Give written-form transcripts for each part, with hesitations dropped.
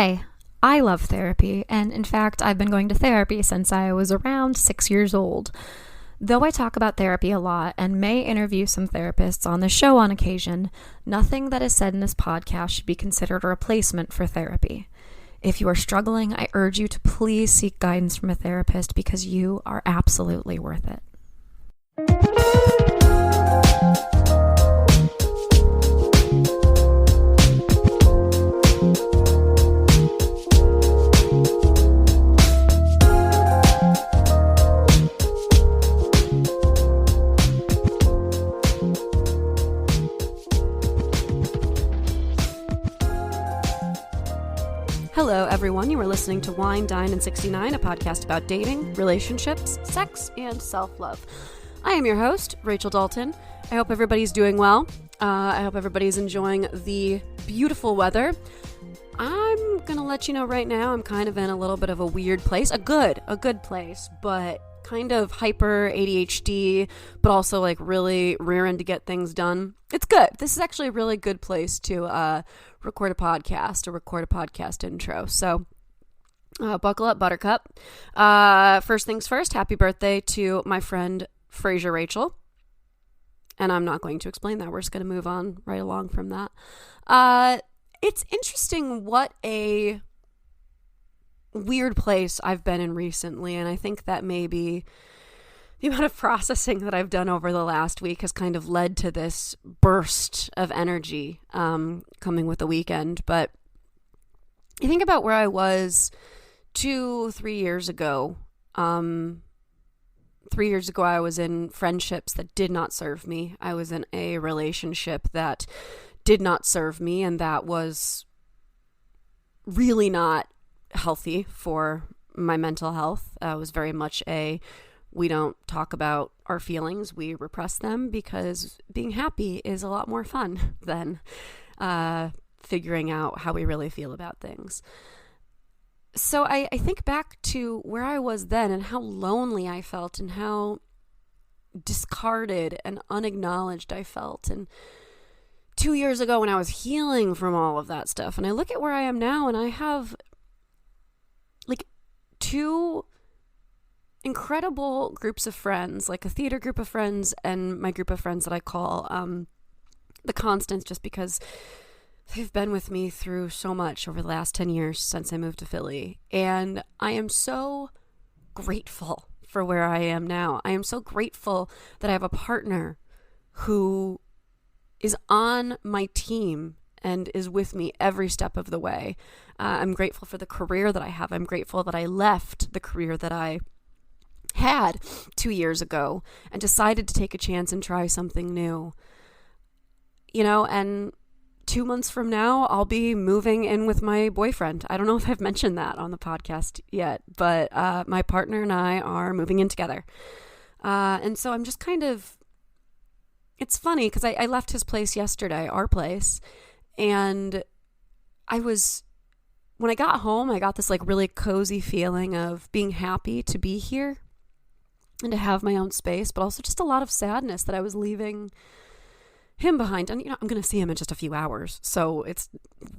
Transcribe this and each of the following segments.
Hey, I love therapy, and in fact, I've been going to therapy since I was around 6 years old. Though I talk about therapy a lot and may interview some therapists on the show on occasion, nothing that is said in this podcast should be considered a replacement for therapy. If you are struggling, I urge you to please seek guidance from a therapist because you are absolutely worth it. Hello, everyone. You are listening to Wine, Dine, and 69, a podcast about dating, relationships, sex, and self-love. I am your host, Rachel Dalton. I hope everybody's doing well. I hope everybody's enjoying the beautiful weather. I'm going to let you know right now I'm kind of in a little bit of a weird place. A good place, but kind of hyper ADHD, but also like really rearing to get things done. It's good. This is actually a really good place to record a podcast intro. So buckle up, Buttercup. First things first, happy birthday to my friend Fraser Rachel. And I'm not going to explain that. We're just going to move on right along from that. It's interesting what a weird place I've been in recently, and I think that maybe the amount of processing that I've done over the last week has kind of led to this burst of energy coming with the weekend. But I think about where I was 3 years ago. 3 years ago, I was in friendships that did not serve me. I was in a relationship that did not serve me, and that was really not healthy for my mental health. It was very much we don't talk about our feelings, we repress them, because being happy is a lot more fun than figuring out how we really feel about things. So I think back to where I was then and how lonely I felt and how discarded and unacknowledged I felt. And 2 years ago when I was healing from all of that stuff, and I look at where I am now, and I have like two incredible groups of friends, like a theater group of friends and my group of friends that I call the Constants, just because they've been with me through so much over the last 10 years since I moved to Philly. And I am so grateful for where I am now. I am so grateful that I have a partner who is on my team and is with me every step of the way. I'm grateful for the career that I have. I'm grateful that I left the career that I had 2 years ago and decided to take a chance and try something new. You know, and 2 months from now, I'll be moving in with my boyfriend. I don't know if I've mentioned that on the podcast yet, but my partner and I are moving in together. And so I'm just kind of, it's funny because I left his place yesterday, our place, and when I got home, I got this like really cozy feeling of being happy to be here and to have my own space, but also just a lot of sadness that I was leaving him behind. And, I'm going to see him in just a few hours. So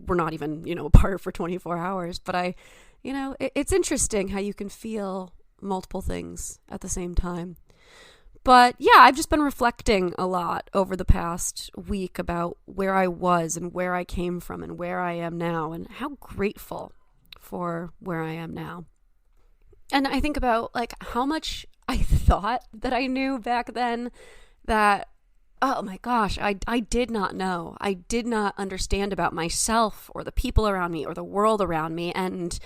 we're not even, apart for 24 hours, but it's interesting how you can feel multiple things at the same time. But yeah, I've just been reflecting a lot over the past week about where I was and where I came from and where I am now and how grateful for where I am now. And I think about like how much I thought that I knew back then that, oh my gosh, I did not know. I did not understand about myself or the people around me or the world around me. And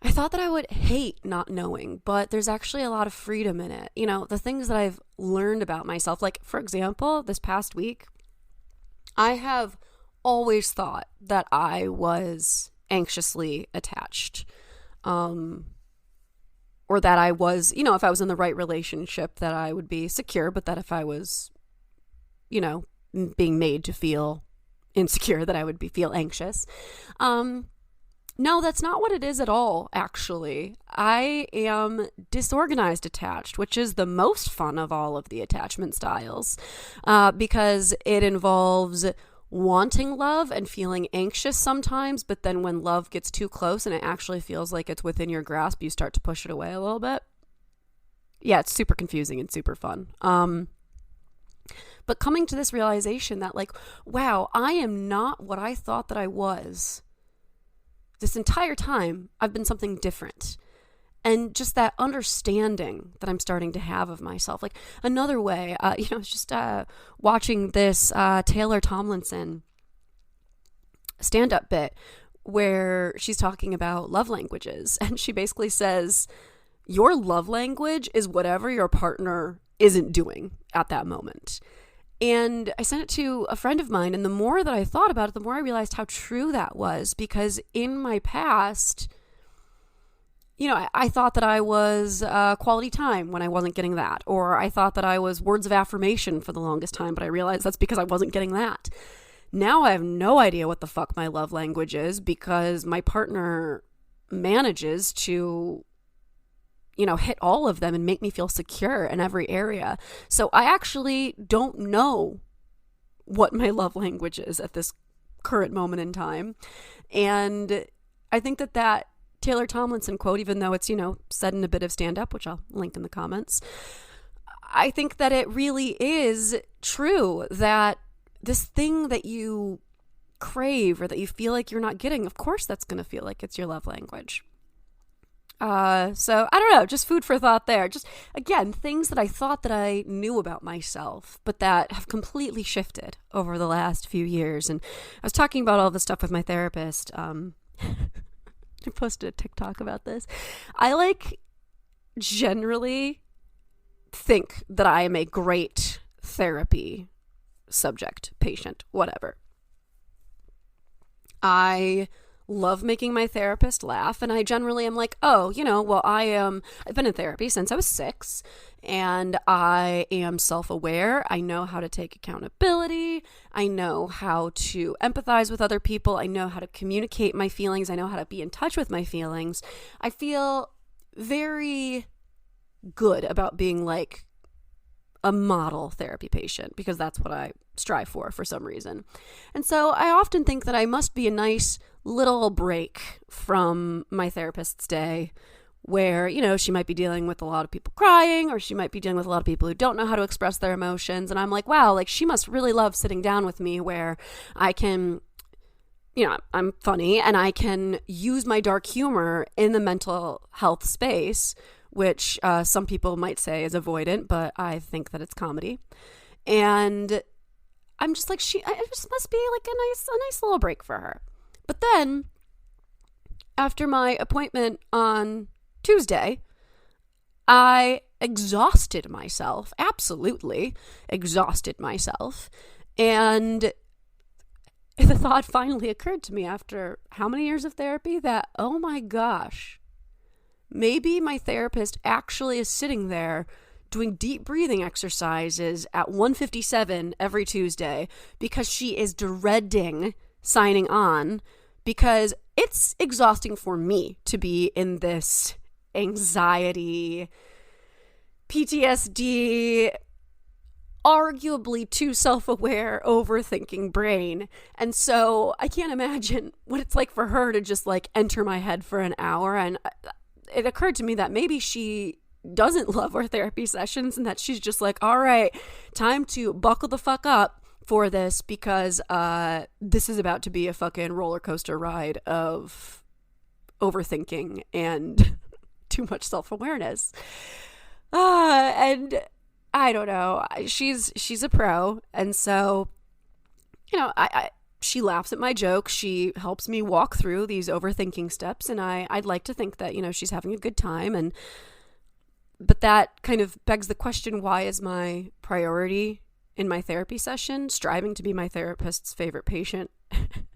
I thought that I would hate not knowing, but there's actually a lot of freedom in it. The things that I've learned about myself, like, for example, this past week, I have always thought that I was anxiously attached, or that I was, if I was in the right relationship, that I would be secure, but that if I was, being made to feel insecure, that I would feel anxious. No, that's not what it is at all, actually. I am disorganized attached, which is the most fun of all of the attachment styles, because it involves wanting love and feeling anxious sometimes, but then when love gets too close and it actually feels like it's within your grasp, you start to push it away a little bit. Yeah, it's super confusing and super fun. But coming to this realization that, like, wow, I am not what I thought that I was. This entire time, I've been something different. And just that understanding that I'm starting to have of myself. Like, another way, I was just watching this Taylor Tomlinson stand-up bit where she's talking about love languages. And she basically says, your love language is whatever your partner isn't doing at that moment. And I sent it to a friend of mine, and the more that I thought about it, the more I realized how true that was, because in my past, I thought that I was quality time when I wasn't getting that, or I thought that I was words of affirmation for the longest time, but I realized that's because I wasn't getting that. Now I have no idea what the fuck my love language is, because my partner manages to hit all of them and make me feel secure in every area. So I actually don't know what my love language is at this current moment in time. And I think that Taylor Tomlinson quote, even though it's, said in a bit of stand-up, which I'll link in the comments, I think that it really is true that this thing that you crave or that you feel like you're not getting, of course that's going to feel like it's your love language. So I don't know, just food for thought there. Just, again, things that I thought that I knew about myself, but that have completely shifted over the last few years. And I was talking about all this stuff with my therapist. I posted a TikTok about this. I generally think that I am a great therapy subject, patient, whatever. I love making my therapist laugh, and I generally am like, I've been in therapy since I was 6, and I am self-aware. I know how to take accountability. I know how to empathize with other people. I know how to communicate my feelings. I know how to be in touch with my feelings. I feel very good about being like a model therapy patient, because that's what I strive for some reason. And so I often think that I must be a nice little break from my therapist's day where, she might be dealing with a lot of people crying, or she might be dealing with a lot of people who don't know how to express their emotions. And I'm like, wow, like she must really love sitting down with me where I can, I'm funny and I can use my dark humor in the mental health space, which some people might say is avoidant, but I think that it's comedy. And I'm just like, it just must be like a nice little break for her. But then, after my appointment on Tuesday, I exhausted myself, absolutely exhausted myself. And the thought finally occurred to me after how many years of therapy that, oh my gosh, maybe my therapist actually is sitting there doing deep breathing exercises at 1:57 every Tuesday because she is dreading signing on, because it's exhausting for me to be in this anxiety, PTSD, arguably too self-aware, overthinking brain. And so I can't imagine what it's like for her to just like enter my head for an hour. And it occurred to me that maybe she doesn't love our therapy sessions, and that she's just like, all right, time to buckle the fuck up for this, because this is about to be a fucking roller coaster ride of overthinking and too much self-awareness. And I don't know, she's a pro, and so she laughs at my jokes. She helps me walk through these overthinking steps, and I'd like to think that she's having a good time. But that kind of begs the question, why is my priority in my therapy session striving to be my therapist's favorite patient?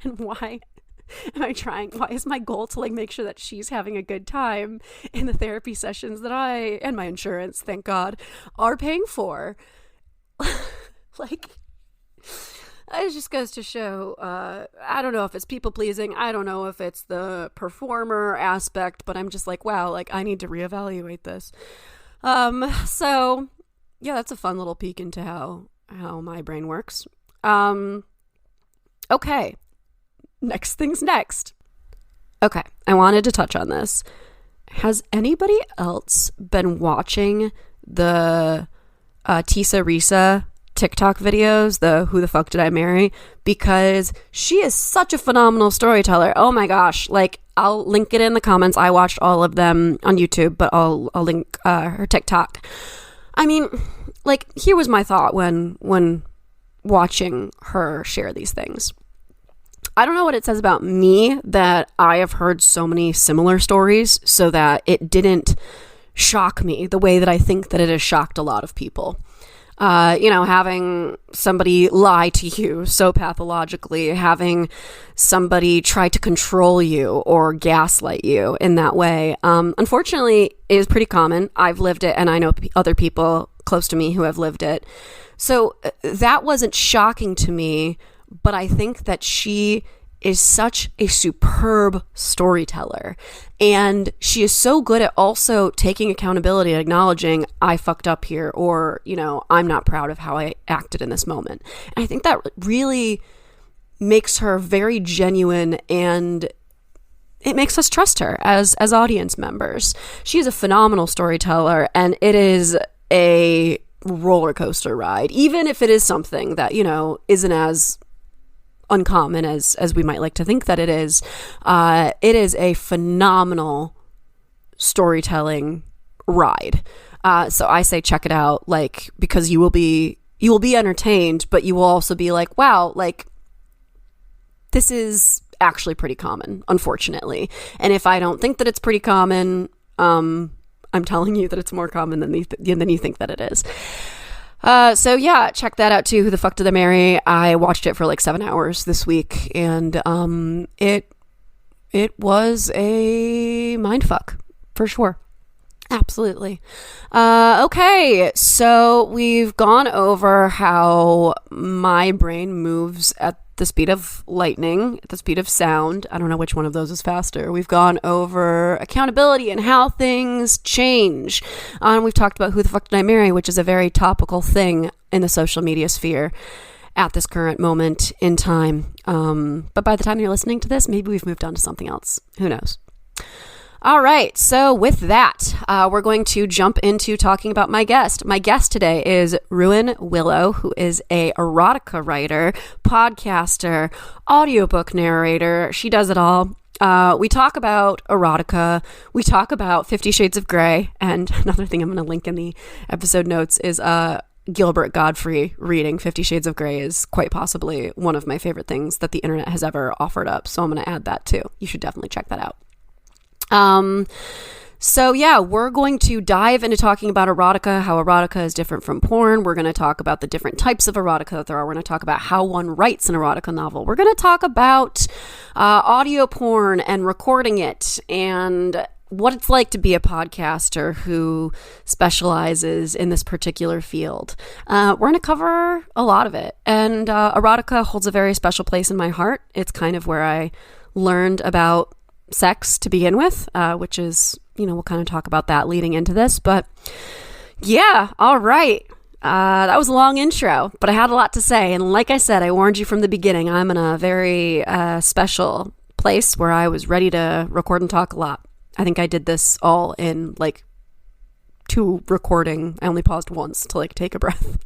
And why is my goal to like make sure that she's having a good time in the therapy sessions that I and my insurance, thank God, are paying for? Like, it just goes to show, I don't know if it's people pleasing, I don't know if it's the performer aspect, but I'm just like, wow, like I need to reevaluate this. So yeah, that's a fun little peek into how my brain works. Okay, next thing's next. Okay, I wanted to touch on this. Has anybody else been watching the Tisa Risa TikTok videos, the Who the Fuck Did I Marry? Because she is such a phenomenal storyteller. Oh my gosh. Like, I'll link it in the comments. I watched all of them on YouTube, but I'll link her TikTok. I mean, like, here was my thought when watching her share these things. I don't know what it says about me that I have heard so many similar stories so that it didn't shock me the way that I think that it has shocked a lot of people. Having somebody lie to you so pathologically, having somebody try to control you or gaslight you in that way, unfortunately, is pretty common. I've lived it, and I know other people close to me who have lived it. So that wasn't shocking to me, but I think that she is such a superb storyteller, and she is so good at also taking accountability and acknowledging, I fucked up here, or, I'm not proud of how I acted in this moment. And I think that really makes her very genuine, and it makes us trust her as audience members. She's a phenomenal storyteller, and it is a roller coaster ride, even if it is something that, isn't as uncommon as we might like to think that it is. It is a phenomenal storytelling ride. So I say check it out, like, because you will be entertained, but you will also be like, wow, like, this is actually pretty common, unfortunately. And if I don't think that it's pretty common, I'm telling you that it's more common than you think that it is. So yeah, check that out too. Who the Fuck Did I Marry? I watched it for like 7 hours this week, and it was a mindfuck for sure. Absolutely. Okay, so we've gone over how my brain moves at the speed of lightning, at the speed of sound. I don't know which one of those is faster. We've gone over accountability and how things change. We've talked about Who the Fuck Did I Marry, which is a very topical thing in the social media sphere at this current moment in time. But by the time you're listening to this, maybe we've moved on to something else. Who knows? All right, so with that, we're going to jump into talking about my guest. My guest today is Ruan Willow, who is a erotica writer, podcaster, audiobook narrator. She does it all. We talk about erotica. We talk about 50 Shades of Grey. And another thing I'm going to link in the episode notes is Gilbert Gottfried reading 50 Shades of Grey is quite possibly one of my favorite things that the internet has ever offered up. So I'm going to add that too. You should definitely check that out. So yeah, we're going to dive into talking about erotica, how erotica is different from porn. We're going to talk about the different types of erotica that there are. We're going to talk about how one writes an erotica novel. We're going to talk about audio porn and recording it, and what it's like to be a podcaster who specializes in this particular field. We're going to cover a lot of it, and erotica holds a very special place in my heart. It's kind of where I learned about sex to begin with, which is, we'll kind of talk about that leading into this, but yeah, all right. That was a long intro, but I had a lot to say, and like I said, I warned you from the beginning, I'm in a very special place where I was ready to record and talk a lot. I think I did this all in like 2 recording. I only paused once to like take a breath.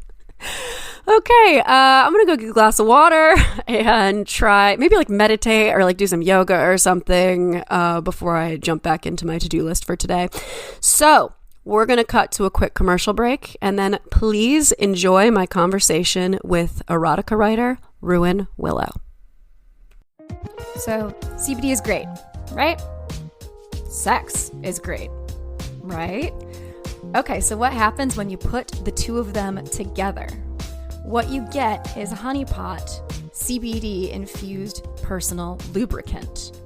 Okay, I'm gonna go get a glass of water and try maybe like meditate or like do some yoga or something before I jump back into my to-do list for today. So we're gonna cut to a quick commercial break, and then please enjoy my conversation with erotica writer Ruan Willow. So CBD is great, right? Sex is great, right? Okay, so what happens when you put the two of them together? What you get is a honeypot CBD infused personal lubricant.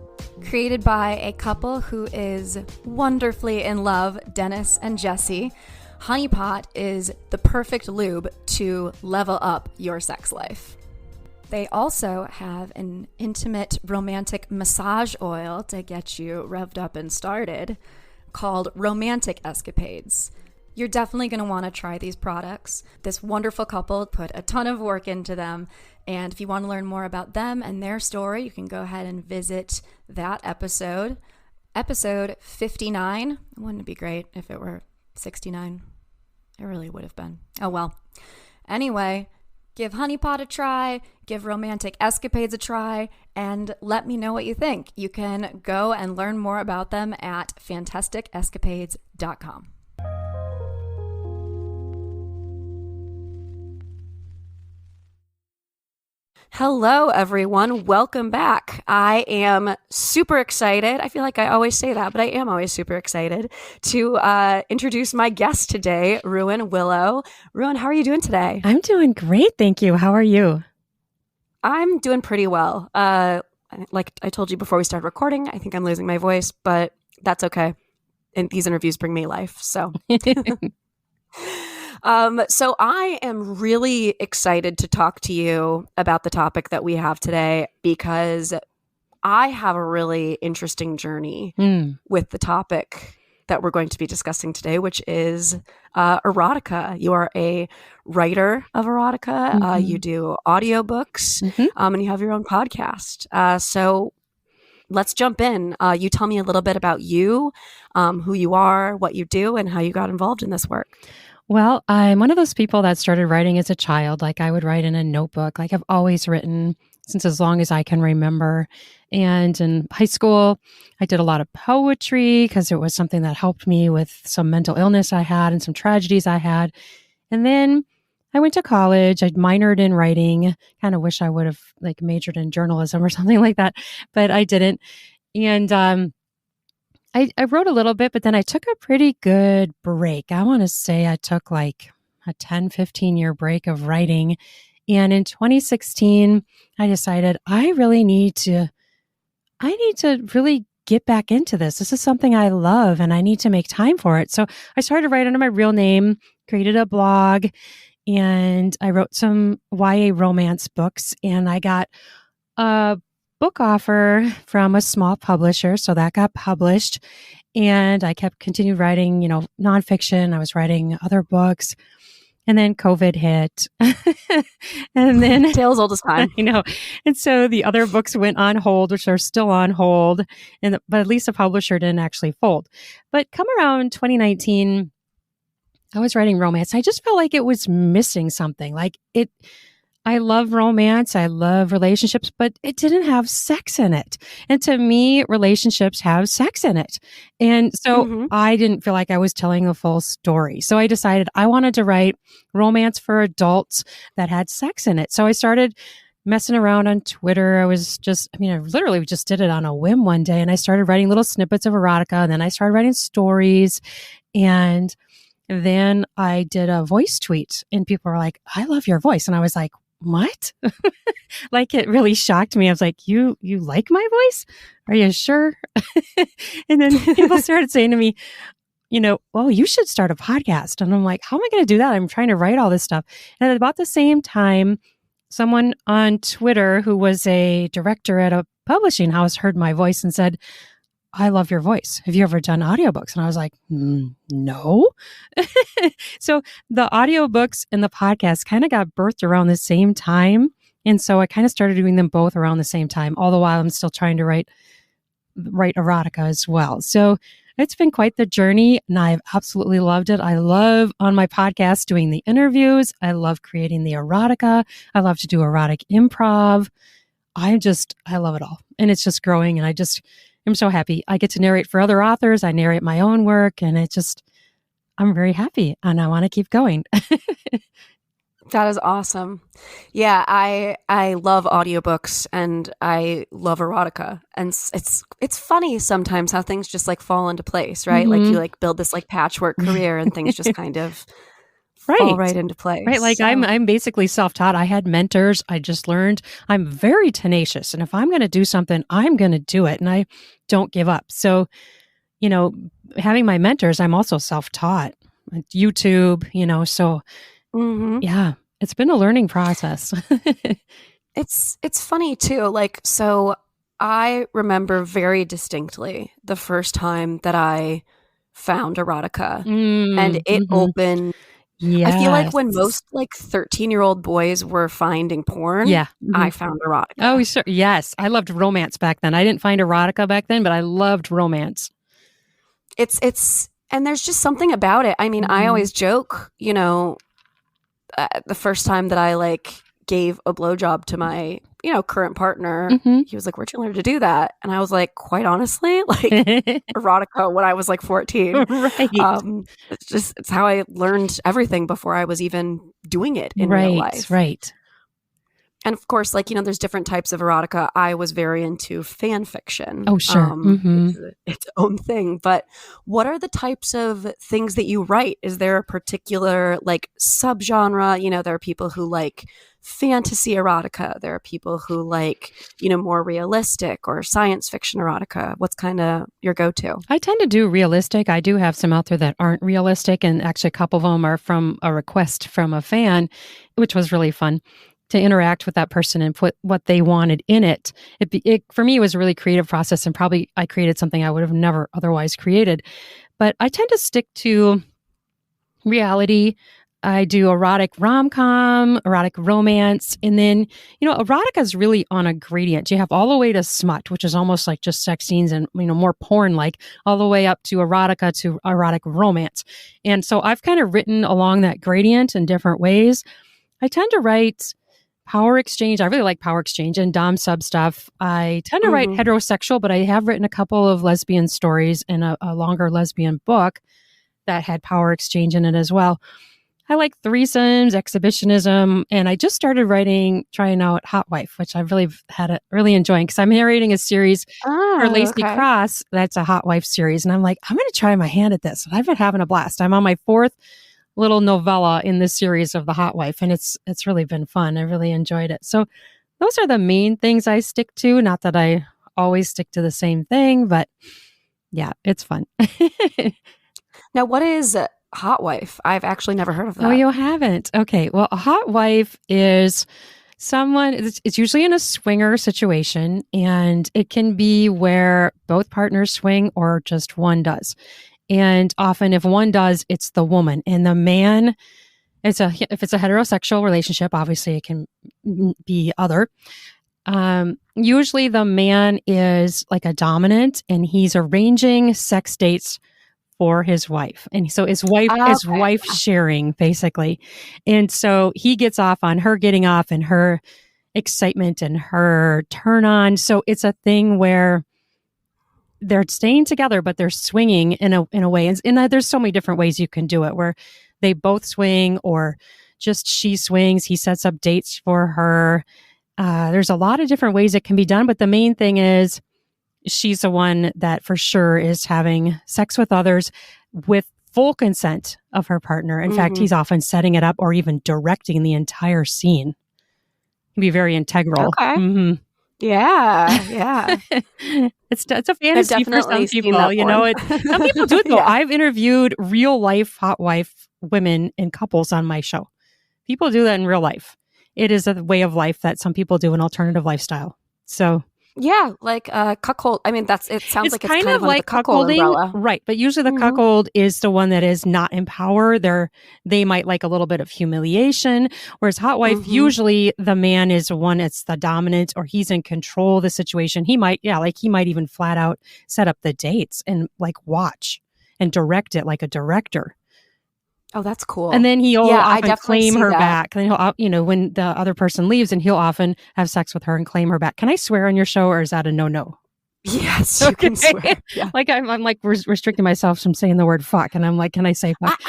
Created by a couple who is wonderfully in love, Dennis and Jesse, honeypot is the perfect lube to level up your sex life. They also have an intimate romantic massage oil to get you revved up and started called Romantic Escapades. You're definitely going to want to try these products. This wonderful couple put a ton of work into them. And if you want to learn more about them and their story, you can go ahead and visit that episode. Episode 59. Wouldn't it be great if it were 69? It really would have been. Oh, well. Anyway, give Honeypot a try, give Romantic Escapades a try, and let me know what you think. You can go and learn more about them at fantasticescapades.com. Hello, everyone. Welcome back. I am super excited. I feel like I always say that, but I am always super excited to introduce my guest today, Ruan Willow. Ruan, how are you doing today? I'm doing great, thank you. How are you? I'm doing pretty well. Like I told you before we started recording, I think I'm losing my voice, but that's okay. And these interviews bring me life, so... So I am really excited to talk to you about the topic that we have today because I have a really interesting journey with the topic that we're going to be discussing today, which is erotica. You are a writer of erotica. You do audiobooks, and you have your own podcast. So let's jump in. You tell me a little bit about you, who you are, what you do, and how you got involved in this work. Well, I'm one of those people that started writing as a child. Like I would write in a notebook. Like I've always written since as long as I can remember. And in high school, I did a lot of poetry because it was something that helped me with some mental illness I had and some tragedies I had. And then I went to college. I minored in writing. Kind of wish I would have like majored in journalism or something like that, but I didn't. And I wrote a little bit, but then I took a pretty good break. I want to say I took like a 10, 15-year break of writing. And in 2016, I decided I need to really get back into this. This is something I love and I need to make time for it. So I started writing under my real name, created a blog, and I wrote some YA romance books, and I got a book offer from a small publisher. So that got published, and I continued writing, nonfiction. I was writing other books, and then COVID hit. And then tales old as time. I know. And so the other books went on hold, which are still on hold. But at least the publisher didn't actually fold. But come around 2019, I was writing romance. I just felt like it was missing something. I love romance. I love relationships, but it didn't have sex in it. And to me, relationships have sex in it. And so I didn't feel like I was telling a full story. So I decided I wanted to write romance for adults that had sex in it. So I started messing around on Twitter. I literally just did it on a whim one day, and I started writing little snippets of erotica, and then I started writing stories, and then I did a voice tweet, and people were like, "I love your voice." And I was like, what? Like it really shocked me. I was like, you like my voice? Are you sure? And then people started saying to me, oh, you should start a podcast. And I'm like, how am I going to do that? I'm trying to write all this stuff. And at about the same time, someone on Twitter who was a director at a publishing house heard my voice and said, I love your voice. Have you ever done audiobooks? And I was like, no. So the audiobooks and the podcast kind of got birthed around the same time. And so I kind of started doing them both around the same time, all the while I'm still trying to write erotica as well. So it's been quite the journey, and I've absolutely loved it. I love on my podcast doing the interviews. I love creating the erotica. I love to do erotic improv. I love it all. And it's just growing, and I'm so happy. I get to narrate for other authors. I narrate my own work, and I'm very happy, and I want to keep going. That is awesome. Yeah, I love audiobooks and I love erotica. And it's funny sometimes how things just like fall into place, right? Like you like build this like patchwork career and things just kind of fall right into place. Right. Like I'm basically self-taught. I had mentors. I just learned. I'm very tenacious. And if I'm going to do something, I'm going to do it. And I don't give up. So, having my mentors, I'm also self-taught. YouTube, so yeah, it's been a learning process. It's funny too. Like, so I remember very distinctly the first time that I found erotica, Mm, and it opened. Yes. I feel like when most like 13-year-old boys were finding porn, Yeah. I found erotica. Oh, sure. Yes. I loved romance back then. I didn't find erotica back then, but I loved romance. It's and there's just something about it. I mean, I always joke, you know, the first time that I like gave a blowjob to my, you know, current partner, he was like, "Where'd you learn to do that?" And I was like, quite honestly, like erotica when I was like 14. Right. It's how I learned everything before I was even doing it in real life. Right. And of course, like, you know, there's different types of erotica. I was very into fan fiction. Oh, sure. Its own thing. But what are the types of things that you write? Is there a particular like subgenre? You know, there are people who like fantasy erotica. There are people who like, you know, more realistic or science fiction erotica. What's kind of your go-to? I tend to do realistic. I do have some out there that aren't realistic. And actually a couple of them are from a request from a fan, which was really fun to interact with that person and put what they wanted in it. It for me, it was a really creative process, and probably I created something I would have never otherwise created. But I tend to stick to reality. I do erotic rom-com, erotic romance, and then, you know, erotica is really on a gradient. You have all the way to smut, which is almost like just sex scenes and, you know, more porn-like, all the way up to erotica to erotic romance. And so I've kind of written along that gradient in different ways. I tend to write power exchange. I really like power exchange and dom sub stuff. I tend to write heterosexual, but I have written a couple of lesbian stories and a longer lesbian book that had power exchange in it as well. I like threesomes, exhibitionism, and I just started trying out Hot Wife, which I've really enjoying, because I'm narrating a series for Lacey Cross that's a Hot Wife series, and I'm like, I'm going to try my hand at this. I've been having a blast. I'm on my 4th little novella in this series of the Hot Wife, and it's really been fun. I really enjoyed it. So those are the main things I stick to. Not that I always stick to the same thing, but yeah, it's fun. Now, what is Hot Wife? I've actually never heard of that. Oh, you haven't? Okay. Well, a hot wife is someone, it's usually in a swinger situation, and it can be where both partners swing or just one does. And often if one does, it's the woman, and the man, if it's a heterosexual relationship, obviously it can be other. Usually the man is like a dominant, and he's arranging sex dates for his wife. And so his wife sharing, basically. And so he gets off on her getting off and her excitement and her turn on. So it's a thing where they're staying together, but they're swinging in a way. And there's so many different ways you can do it, where they both swing, or just she swings, he sets up dates for her. There's a lot of different ways it can be done, but the main thing is she's the one that for sure is having sex with others with full consent of her partner. In fact, he's often setting it up or even directing the entire scene. It can be very integral. Okay. Yeah. It's a fantasy for some people, you know. Some people do it though. Yeah. I've interviewed real life hot wife women and couples on my show. People do that in real life. It is a way of life that some people do, an alternative lifestyle. So yeah, like cuckold. I mean, it sounds like it's kind of like cuckolding, umbrella. Right? But usually the cuckold is the one that is not in power. They might like a little bit of humiliation, whereas hot wife, usually the man is the one that's the dominant, or he's in control of the situation. He might even flat out set up the dates and like watch and direct it like a director. Oh, that's cool. And then he'll often claim her back. And he'll, when the other person leaves, and he'll often have sex with her and claim her back. Can I swear on your show, or is that a no-no? Yes, you can swear. Yeah. Like I'm like restricting myself from saying the word fuck, and I'm like, can I say fuck?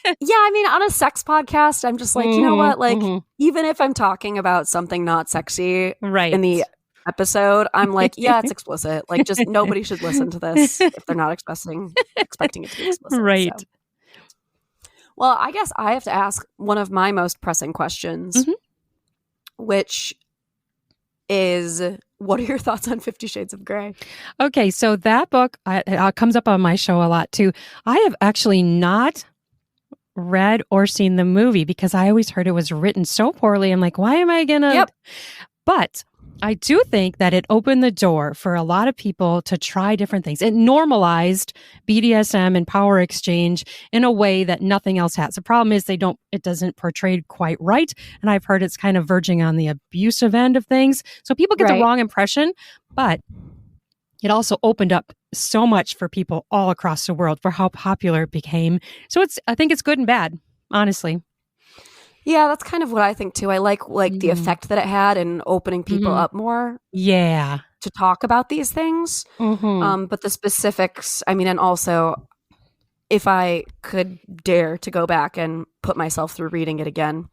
Yeah, I mean, on a sex podcast, I'm just like, you know what? Like, even if I'm talking about something not sexy in the episode, I'm like, yeah, it's explicit. Like, just nobody should listen to this if they're not expecting it to be explicit. Right. So. Well, I guess I have to ask one of my most pressing questions, which is, what are your thoughts on 50 Shades of Grey? Okay, so that book comes up on my show a lot too. I have actually not read or seen the movie because I always heard it was written so poorly. I'm like, why am I gonna? Yep. But I do think that it opened the door for a lot of people to try different things. It normalized BDSM and power exchange in a way that nothing else has. The problem is it doesn't portray quite right. And I've heard it's kind of verging on the abusive end of things. So people get the wrong impression, but it also opened up so much for people all across the world for how popular it became. So I think it's good and bad, honestly. Yeah, that's kind of what I think too. I like the effect that it had in opening people up more. Yeah. To talk about these things. But the specifics, I mean, and also if I could dare to go back and put myself through reading it again,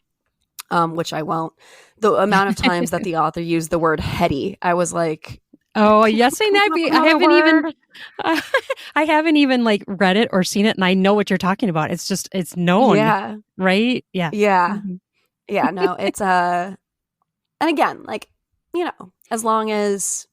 which I won't, the amount of times that the author used the word heady, I was like, oh, yes, I haven't even like read it or seen it, and I know what you're talking about. It's known. Yeah. Right? Yeah. Yeah. Yeah, no, it's and again, like, you know, as long as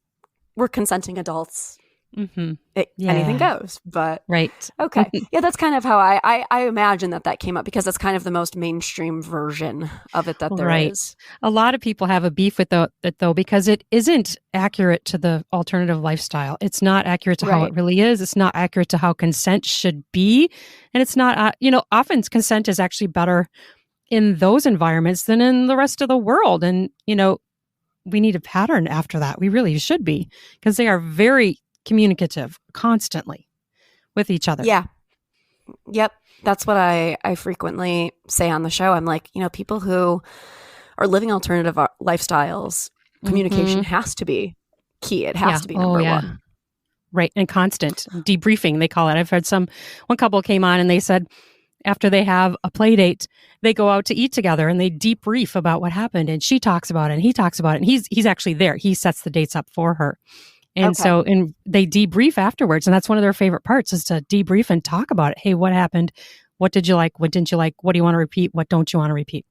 we're consenting adults, anything goes. But right. Okay. Yeah, that's kind of how I imagine that came up, because that's kind of the most mainstream version of it that there is. A lot of people have a beef with it though, because it isn't accurate to the alternative lifestyle. It's not accurate to how it really is. It's not accurate to how consent should be. And it's not, often consent is actually better in those environments than in the rest of the world. And, we need a pattern after that. We really should be, because they are very communicative constantly with each other. Yeah. Yep. That's what I frequently say on the show. I'm like, people who are living alternative lifestyles, communication has to be key. It has to be number one. Right. And constant debriefing, they call it. I've heard one couple came on and they said after they have a play date, they go out to eat together and they debrief about what happened. And she talks about it and he talks about it. And he's actually there. He sets the dates up for her. And so they debrief afterwards. And that's one of their favorite parts, is to debrief and talk about it. Hey, what happened? What did you like? What didn't you like? What do you want to repeat? What don't you want to repeat?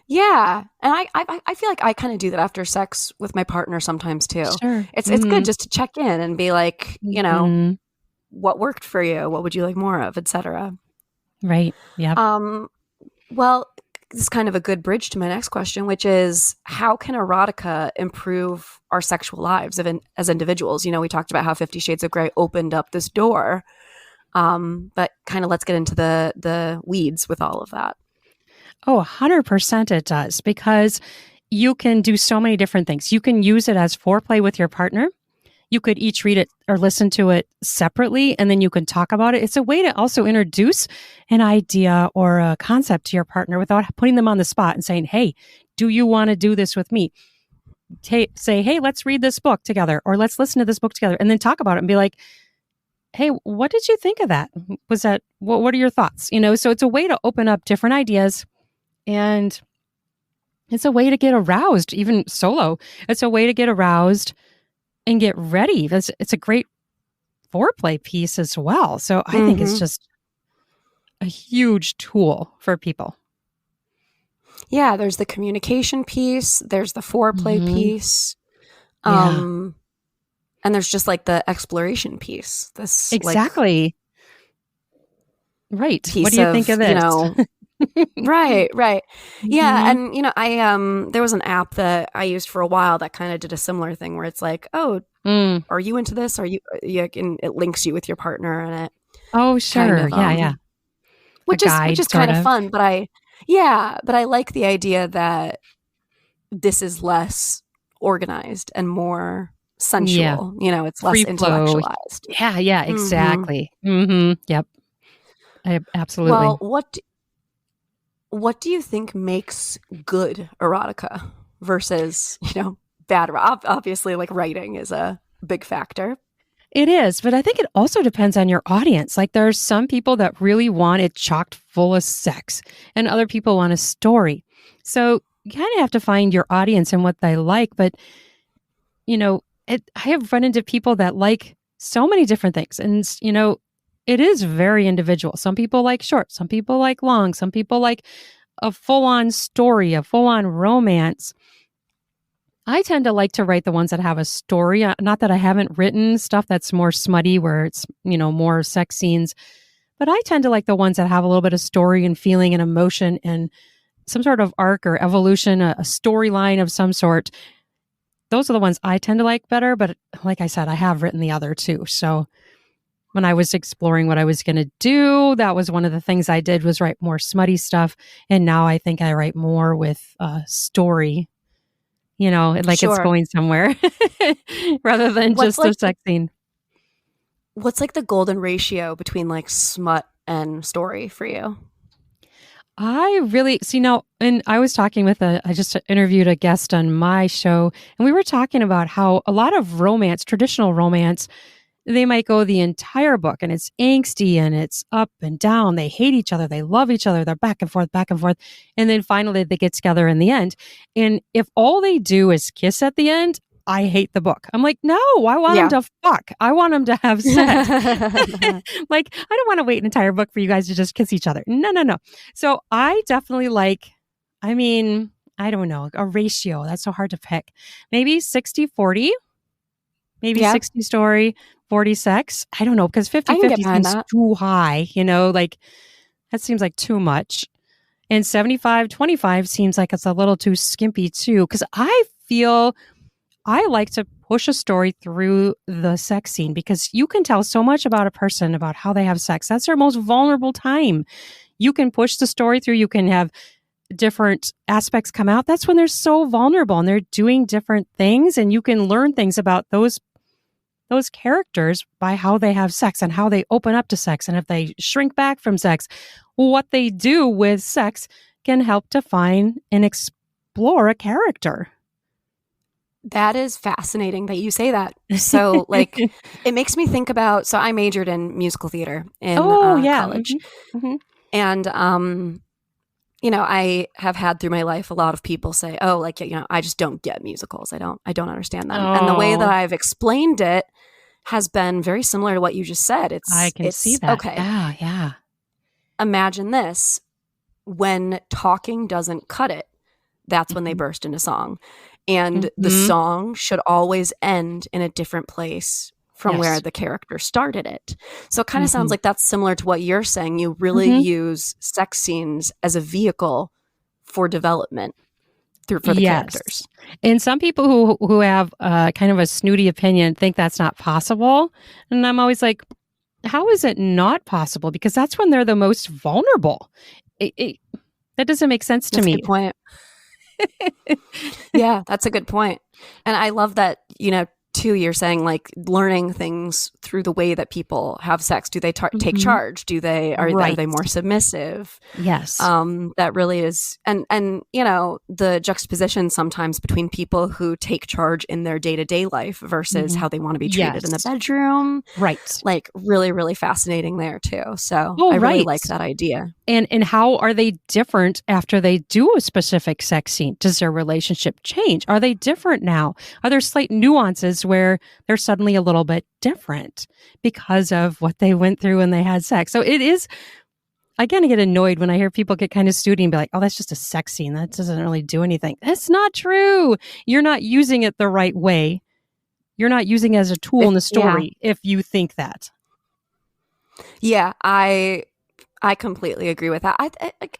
Yeah. And I feel like I kind of do that after sex with my partner sometimes too. Sure. It's good just to check in and be like, what worked for you? What would you like more of, etc. Right. Yeah. Well, this is kind of a good bridge to my next question, which is, how can erotica improve our sexual lives as individuals? We talked about how 50 Shades of Grey opened up this door, but kind of let's get into the weeds with all of that. Oh, 100% it does, because you can do so many different things. You can use it as foreplay with your partner. You could each read it or listen to it separately, and then you can talk about it. It's a way to also introduce an idea or a concept to your partner without putting them on the spot and saying, hey, do you want to do this with me? Say, hey, let's read this book together, or let's listen to this book together, and then talk about it and be like, hey, what did you think of that? What are your thoughts? So it's a way to open up different ideas, and it's a way to get aroused, even solo. It's a way to get aroused and get ready. It's a great foreplay piece as well. So I think it's just a huge tool for people. Yeah, there's the communication piece, there's the foreplay piece, and there's just like the exploration piece. This exactly right. What do you think of this? Right. Yeah, and I there was an app that I used for a while that kind of did a similar thing, where it's like, oh, are you into this? Are you? And it links you with your partner, and it. Oh, sure. Kind of, which is kind of fun, but I like the idea that this is less organized and more sensual. It's less free intellectualized. Yeah, exactly. Yep. Absolutely. Well, what do you think makes good erotica versus, bad? Obviously, like, writing is a big factor. It is, but I think it also depends on your audience. Like, there are some people that really want it chocked full of sex, and other people want a story. So you kind of have to find your audience and what they like. But, I have run into people that like so many different things. And, it is very individual. Some people like short, some people like long, some people like a full-on story, a full-on romance. I tend to like to write the ones that have a story. Not that I haven't written stuff that's more smutty, where it's, more sex scenes, but I tend to like the ones that have a little bit of story and feeling and emotion and some sort of arc or evolution, a storyline of some sort. those are the ones I tend to like better. But like I said, I have written the other two. So when I was exploring what I was going to do, that was one of the things I did, was write more smutty stuff. And now I think I write more with story, like it's going somewhere rather than just a sex scene. What's like the golden ratio between like smut and story for you? I really and I was talking with I just interviewed a guest on my show, and we were talking about how a lot of romance, traditional romance, they might go the entire book and it's angsty and it's up and down. They hate each other. They love each other. They're back and forth. And then finally they get together in the end. And if all they do is kiss at the end, I hate the book. I'm like, no, I want them to fuck. I want them to have sex. Like, I don't want to wait an entire book for you guys to just kiss each other. No. So I definitely I don't know, a ratio. That's so hard to pick. Maybe 60-40. Maybe 60 story, 40 sex. I don't know, because 50-50 seems too high, that seems like too much. And 75-25 seems like it's a little too skimpy too, because I feel I like to push a story through the sex scene, because you can tell so much about a person, about how they have sex. That's their most vulnerable time. You can push the story through. You can have different aspects come out. That's when they're so vulnerable and they're doing different things, and you can learn things about those characters by how they have sex and how they open up to sex, and if they shrink back from sex, what they do with sex can help define and explore a character. That is fascinating that you say that. So it makes me think about, so I majored in musical theater in college. Mm-hmm. And I have had through my life a lot of people say, I just don't get musicals. I don't understand them. And the way that I've explained it has been very similar to what you just said. I can see that. Okay. Yeah. Imagine this. When talking doesn't cut it, that's when they burst into song. And the song should always end in a different place from where the character started it. So it kind of sounds like that's similar to what you're saying. You really use sex scenes as a vehicle for development for the characters. And some people who have kind of a snooty opinion think that's not possible. And I'm always like, how is it not possible? Because that's when they're the most vulnerable. That doesn't make sense to me. That's a good point. Yeah, that's a good point. And I love that, too, you're saying learning things through the way that people have sex. Do they take charge? Are they more submissive? Yes. That really is. And the juxtaposition sometimes between people who take charge in their day-to-day life versus how they want to be treated in the bedroom. Right. Really, really fascinating there too. So I really like that idea. And how are they different after they do a specific sex scene? Does their relationship change? Are they different now? Are there slight nuances where they're suddenly a little bit different because of what they went through when they had sex? So it is, I kind of get annoyed when I hear people get kind of snooty and be like, oh, that's just a sex scene. That doesn't really do anything. That's not true. You're not using it the right way. You're not using it as a tool in the story if you think that. Yeah, I completely agree with that.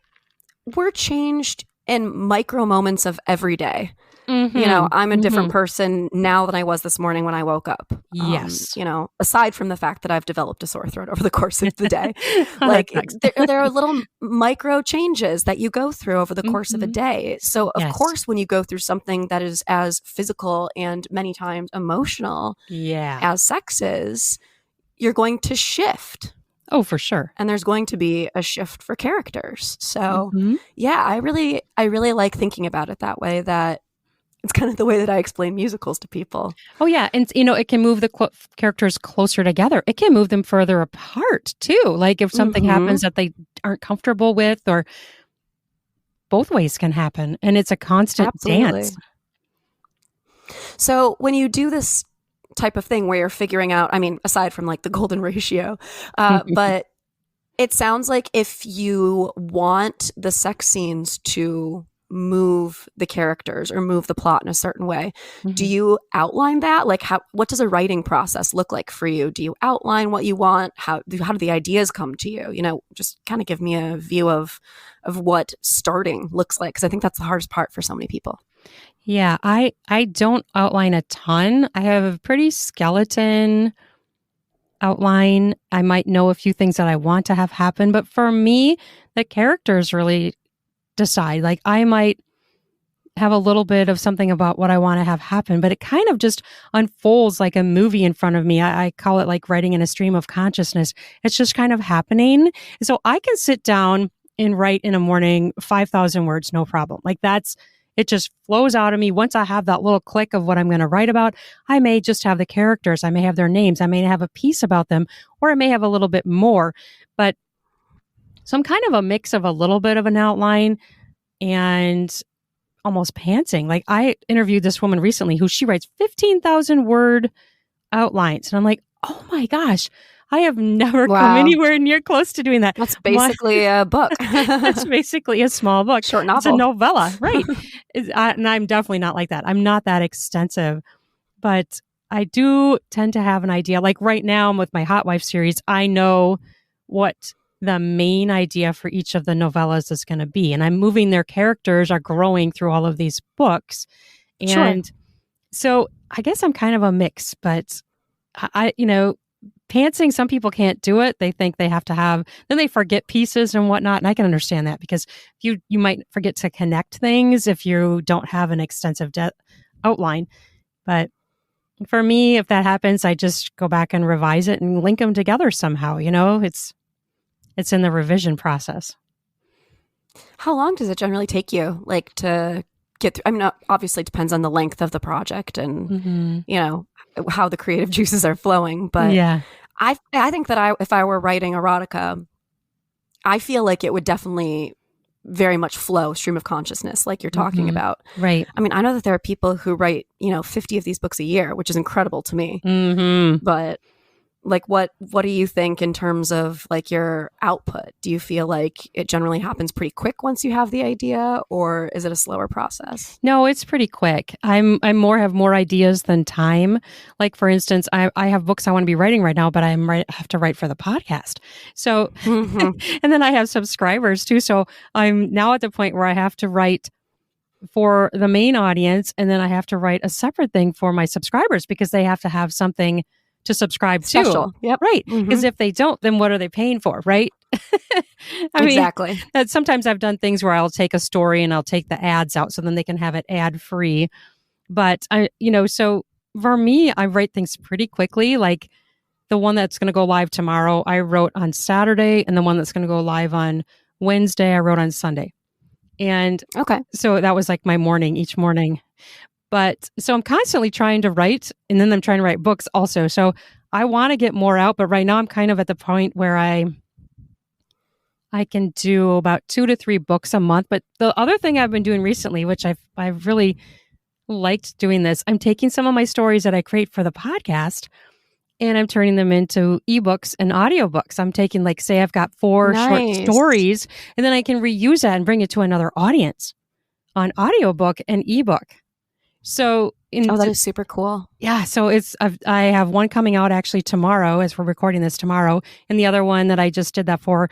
We're changed in micro moments of every day. I'm a different person now than I was this morning when I woke up. Yes. Aside from the fact that I've developed a sore throat over the course of the day, there are little micro changes that you go through over the course of a day. So of course, when you go through something that is as physical and many times emotional as sex is, you're going to shift. Oh, for sure. And there's going to be a shift for characters. So I really like thinking about it that way, that it's kind of the way that I explain musicals to people. Oh, yeah. And, it can move the characters closer together. It can move them further apart, too. Like if something happens that they aren't comfortable with, or both ways can happen. And it's a constant dance. So when you do this type of thing where you're figuring out, aside from the golden ratio, but it sounds like if you want the sex scenes to move the characters or move the plot in a certain way, do you outline that? What does a writing process look like for you? Do you outline what you want? How do the ideas come to you? Just kind of give me a view of what starting looks like, because I think that's the hardest part for so many people. Yeah, I don't outline a ton. I have a pretty skeleton outline. I might know a few things that I want to have happen, but for me, the characters really decide. Like I might have a little bit of something about what I want to have happen, but it kind of just unfolds like a movie in front of me. I call it like writing in a stream of consciousness. It's just kind of happening. So I can sit down and write in a morning 5,000 words, no problem. Like it just flows out of me. Once I have that little click of what I'm going to write about, I may just have the characters. I may have their names. I may have a piece about them, or I may have a little bit more. But so I'm kind of a mix of a little bit of an outline and almost pantsing. Like I interviewed this woman recently who she writes 15,000 word outlines. And I'm like, oh my gosh, I have never come anywhere near close to doing that. That's basically a book. That's basically a small book. Short novel. It's a novella, right? And I'm definitely not like that. I'm not that extensive, but I do tend to have an idea. Like right now with my Hot Wife series, I know what the main idea for each of the novellas is going to be. And I'm moving their characters are growing through all of these books. And so I guess I'm kind of a mix, but pantsing, some people can't do it. They think they have to have, then they forget pieces and whatnot. And I can understand that because you might forget to connect things if you don't have an extensive outline. But for me, if that happens, I just go back and revise it and link them together somehow. It's in the revision process. How long does it generally take you, like, to get through? I mean, obviously it depends on the length of the project and, how the creative juices are flowing. But yeah, I think that if I were writing erotica, I feel like it would definitely very much flow, stream of consciousness, like you're talking about. Right. I mean, I know that there are people who write, 50 of these books a year, which is incredible to me. But like, what do you think in terms of like your output? Do you feel like it generally happens pretty quick once you have the idea, or is it a slower process? No, it's pretty quick. I have more ideas than time. Like for instance, I have books I want to be writing right now, but I have to write for the podcast. So, and then I have subscribers too. So I'm now at the point where I have to write for the main audience, and then I have to write a separate thing for my subscribers because they have to have something to subscribe Special. to. Yep. Right. Because if they don't, then what are they paying for? Right. Exactly. Sometimes I've done things where I'll take a story and I'll take the ads out so then they can have it ad free. But so for me, I write things pretty quickly. Like the one that's going to go live tomorrow, I wrote on Saturday, and the one that's going to go live on Wednesday, I wrote on Sunday. And so that was like my morning each morning. But so I'm constantly trying to write, and then I'm trying to write books also. So I want to get more out, but right now I'm kind of at the point where I can do about 2 to 3 books a month. But the other thing I've been doing recently, which I've really liked doing this, I'm taking some of my stories that I create for the podcast and I'm turning them into ebooks and audiobooks. I'm taking, like, say I've got 4 short stories, and then I can reuse that and bring it to another audience on audiobook and ebook. So that is super cool. Yeah. So I have one coming out actually tomorrow as we're recording this tomorrow. And the other one that I just did that for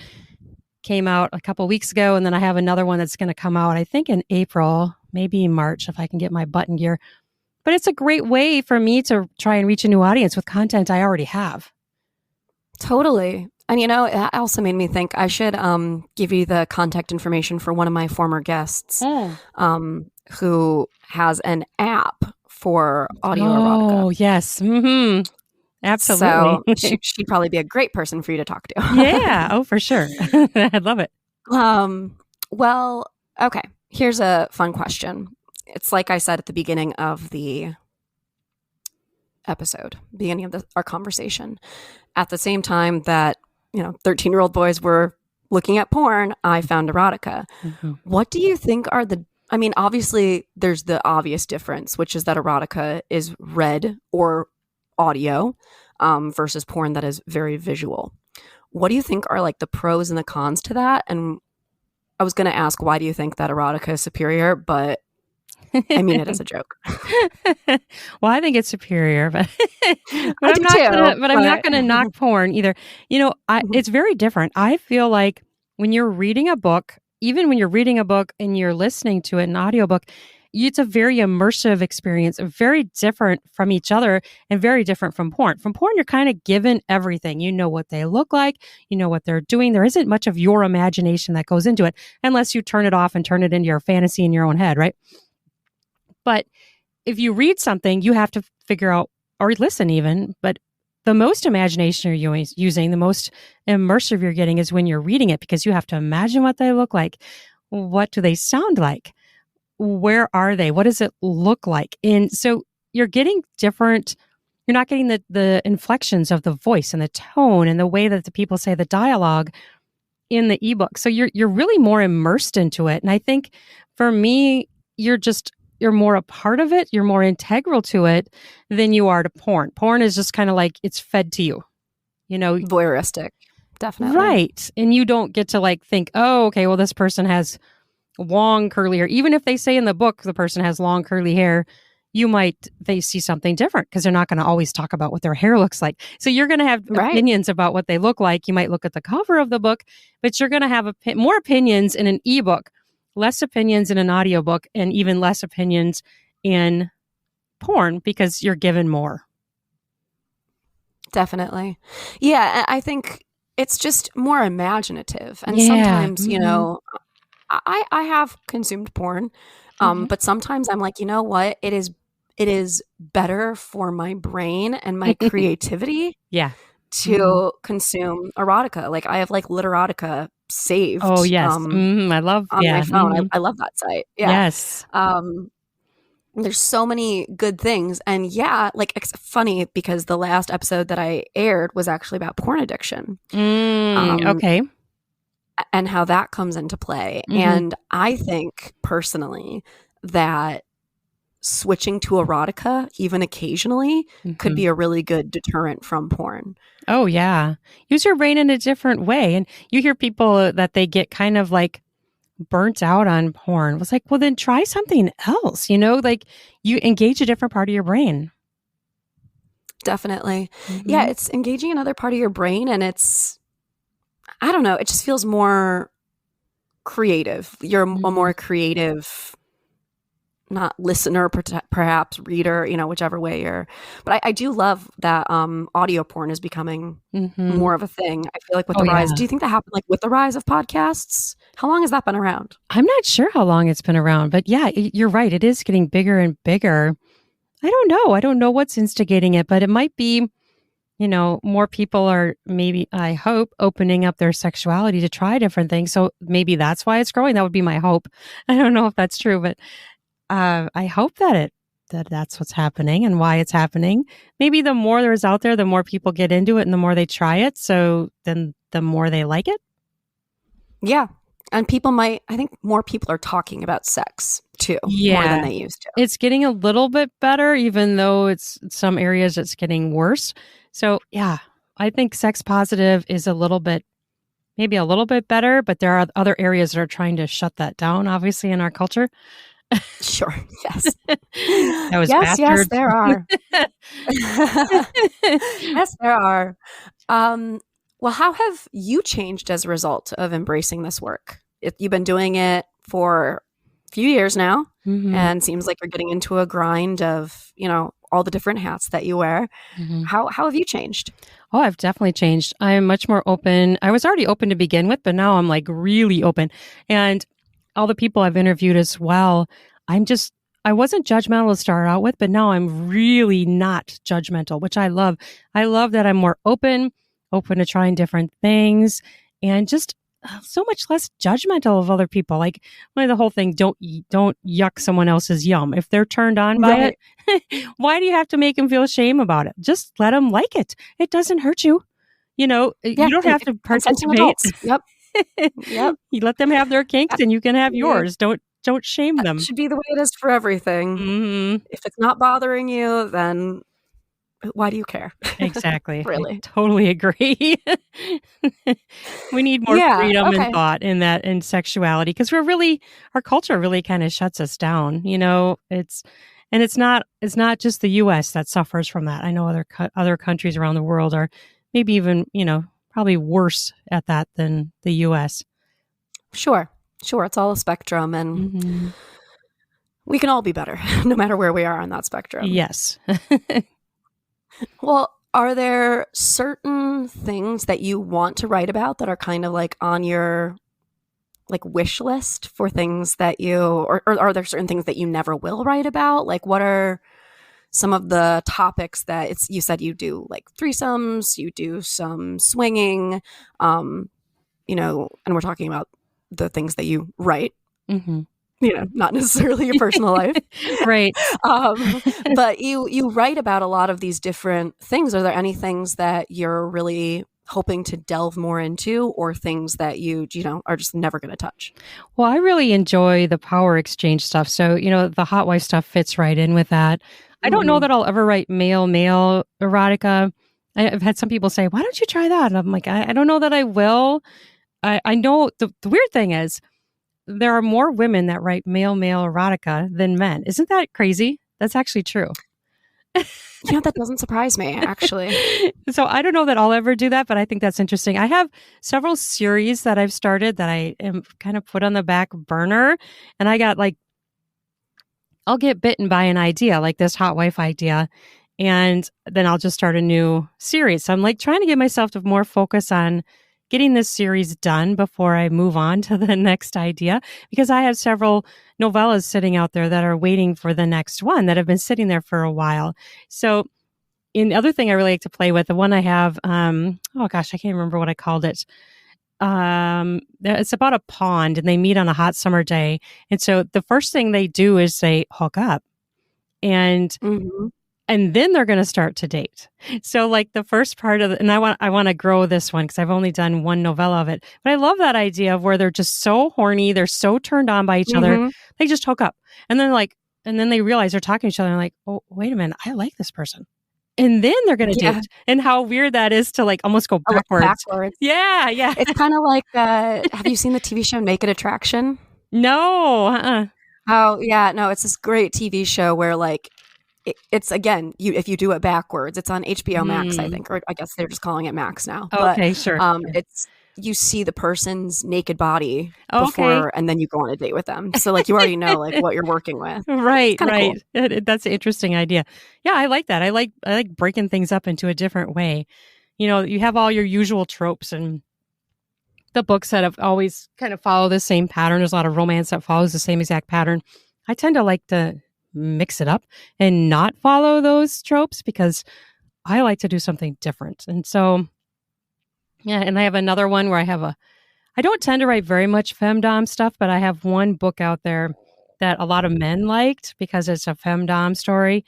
came out a couple weeks ago. And then I have another one that's going to come out, I think in April, maybe March, if I can get my butt in gear. But it's a great way for me to try and reach a new audience with content I already have. Totally. And it also made me think I should give you the contact information for one of my former guests who has an app for audio erotica. Oh, yes. Mm-hmm. Absolutely. So she'd probably be a great person for you to talk to. Yeah. Oh, for sure. I'd love it. Well, okay. Here's a fun question. It's like I said at the beginning of the episode, beginning of our conversation. At the same time that 13-year-old boys were looking at porn, I found erotica. What do you think are obviously there's the obvious difference, which is that erotica is read or audio versus porn that is very visual. What do you think are like the pros and the cons to that? And I was going to ask, why do you think that erotica is superior? But I mean it as a joke. Well, I think it's superior, but I'm not going to knock porn either. It's very different. I feel like when you're reading a book, even when you're reading a book and you're listening to it, an audiobook, it's a very immersive experience, very different from each other and very different from porn. From porn, you're kind of given everything. You know what they look like, you know what they're doing. There isn't much of your imagination that goes into it unless you turn it off and turn it into your fantasy in your own head, right? But if you read something, you have to figure out, or listen even, but the most imagination you're using, the most immersive you're getting is when you're reading it, because you have to imagine what they look like. What do they sound like? Where are they? What does it look like? And so you're getting different, you're not getting the inflections of the voice and the tone and the way that the people say the dialogue in the ebook. So you're really more immersed into it. And I think for me, you're more a part of it. You're more integral to it than you are to porn. Porn is just kind of like it's fed to you, voyeuristic, definitely. Right. And you don't get to like think, oh, okay, well, this person has long curly hair. Even if they say in the book the person has long curly hair, they see something different because they're not going to always talk about what their hair looks like. So you're going to have opinions about what they look like. You might look at the cover of the book, but you're going to have more opinions in an ebook, less opinions in an audiobook, and even less opinions in porn because you're given more. Definitely. Yeah, I think it's just more imaginative. And sometimes, I have consumed porn, but sometimes I'm like, you know what? It is better for my brain and my creativity to consume erotica. Like I have like Literotica saved. Oh, yes. I love on my phone. I love that site. Yeah. Yes. There's so many good things. And like it's funny because the last episode that I aired was actually about porn addiction. Okay. And how that comes into play. And I think personally that switching to erotica, even occasionally, could be a really good deterrent from porn. Oh, yeah. Use your brain in a different way. And you hear people that they get kind of like burnt out on porn. It was like, well, then try something else, like you engage a different part of your brain. Definitely. Yeah, it's engaging another part of your brain, and it's, I don't know, it just feels more creative. You're a more creative, not listener, perhaps reader, whichever way you're. But I do love that audio porn is becoming more of a thing. I feel like with the rise, do you think that happened like with the rise of podcasts? How long has that been around? I'm not sure how long it's been around, but yeah, you're right. It is getting bigger and bigger. I don't know. I don't know what's instigating it, but it might be, more people are maybe, I hope, opening up their sexuality to try different things. So maybe that's why it's growing. That would be my hope. I don't know if that's true, but I hope that's what's happening and why it's happening. Maybe the more there's out there, the more people get into it and the more they try it. So then the more they like it. Yeah. And I think more people are talking about sex too, more than they used to. It's getting a little bit better, even though it's some areas it's getting worse. So yeah, I think sex positive is maybe a little bit better, but there are other areas that are trying to shut that down, obviously, in our culture. Sure. Yes. That was yes, there are. Yes, there are. Well, how have you changed as a result of embracing this work? You've been doing it for a few years now, and seems like you're getting into a grind of, all the different hats that you wear. How have you changed? Oh, I've definitely changed. I'm much more open. I was already open to begin with, but now I'm like really open. And all the people I've interviewed as well, I wasn't judgmental to start out with, but now I'm really not judgmental, which I love. I love that I'm more open to trying different things and just so much less judgmental of other people. Like the whole thing, don't yuck someone else's yum. If they're turned on by it, why do you have to make them feel shame about it? Just let them like it. It doesn't hurt you. You don't have to participate. Yep. Yep. You let them have their kinks and you can have yours. Don't shame them. It should be the way it is for everything. If it's not bothering you, then why do you care? Exactly. Really. I totally agree. We need more freedom and thought in sexuality, because our culture really kind of shuts us down. It's not just the U.S. that suffers from that. I know other countries around the world are maybe even, probably worse at that than the U.S. Sure. It's all a spectrum. And We can all be better, no matter where we are on that spectrum. Yes. Well, are there certain things that you want to write about that are kind of like on your like wish list for things that you, or are there certain things that you never will write about? Like, what are some of the topics that you said you do like threesomes, you do some swinging, and we're talking about the things that you write. Mm-hmm. Not necessarily your personal life. Right. But you write about a lot of these different things. Are there any things that you're really hoping to delve more into, or things that you are just never going to touch? Well, I really enjoy the power exchange stuff. So, the hot wife stuff fits right in with that. I don't know that I'll ever write male erotica. I've had some people say, why don't you try that? And I'm like, I don't know that I will. I know the weird thing is, there are more women that write male erotica than men. Isn't that crazy? That's actually true. That doesn't surprise me, actually. So I don't know that I'll ever do that, but I think that's interesting. I have several series that I've started that I am kind of put on the back burner. And I'll get bitten by an idea, like this hot wife idea. And then I'll just start a new series. So I'm like trying to get myself to more focus on getting this series done before I move on to the next idea, because I have several novellas sitting out there that are waiting for the next one that have been sitting there for a while. So the other thing I really like to play with, the one I have, I can't remember what I called it. It's about a pond and they meet on a hot summer day. And so the first thing they do is they hook up and then they're going to start to date. So like the first part of and I want to grow this one because I've only done one novella of it. But I love that idea of where they're just so horny. They're so turned on by each other. They just hook up. And then they realize they're talking to each other and like, oh, wait a minute. I like this person. And then they're going to date. And how weird that is to like almost go backwards. Yeah. Yeah. It's kind of like, have you seen the TV show Naked Attraction? No. Oh yeah. No, it's this great TV show where like, it's again, if you do it backwards, it's on HBO Max, I think, or I guess they're just calling it Max now. Okay, sure. It's you see the person's naked body before, and then you go on a date with them. So like you already know like what you're working with. Right, right. Cool. That's an interesting idea. Yeah, I like that. I like breaking things up into a different way. You have all your usual tropes and the books that have always kind of follow the same pattern. There's a lot of romance that follows the same exact pattern. I tend to like to mix it up and not follow those tropes because I like to do something different. And so, yeah, and I have another one where I don't tend to write very much femdom stuff, but I have one book out there that a lot of men liked because it's a femdom story.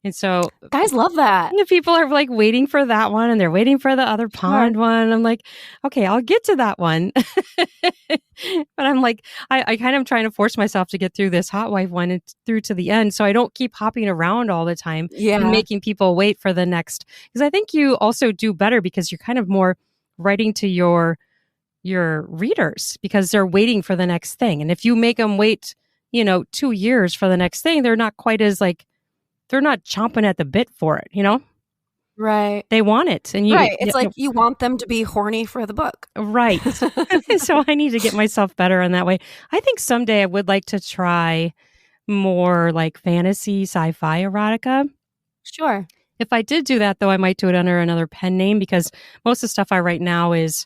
And so guys love that. The people are like waiting for that one and they're waiting for the other pond one. I'm like, okay, I'll get to that one. But I'm like, I kind of trying to force myself to get through this hot wife one and through to the end. So I don't keep hopping around all the time and making people wait for the next. Because I think you also do better because you're kind of more writing to your readers because they're waiting for the next thing. And if you make them wait, 2 years for the next thing, they're not quite as like, they're not chomping at the bit for it, Right. They want it. And it's like you want them to be horny for the book. Right. So I need to get myself better in that way. I think someday I would like to try more like fantasy, sci-fi erotica. Sure. If I did do that, though, I might do it under another pen name because most of the stuff I write now is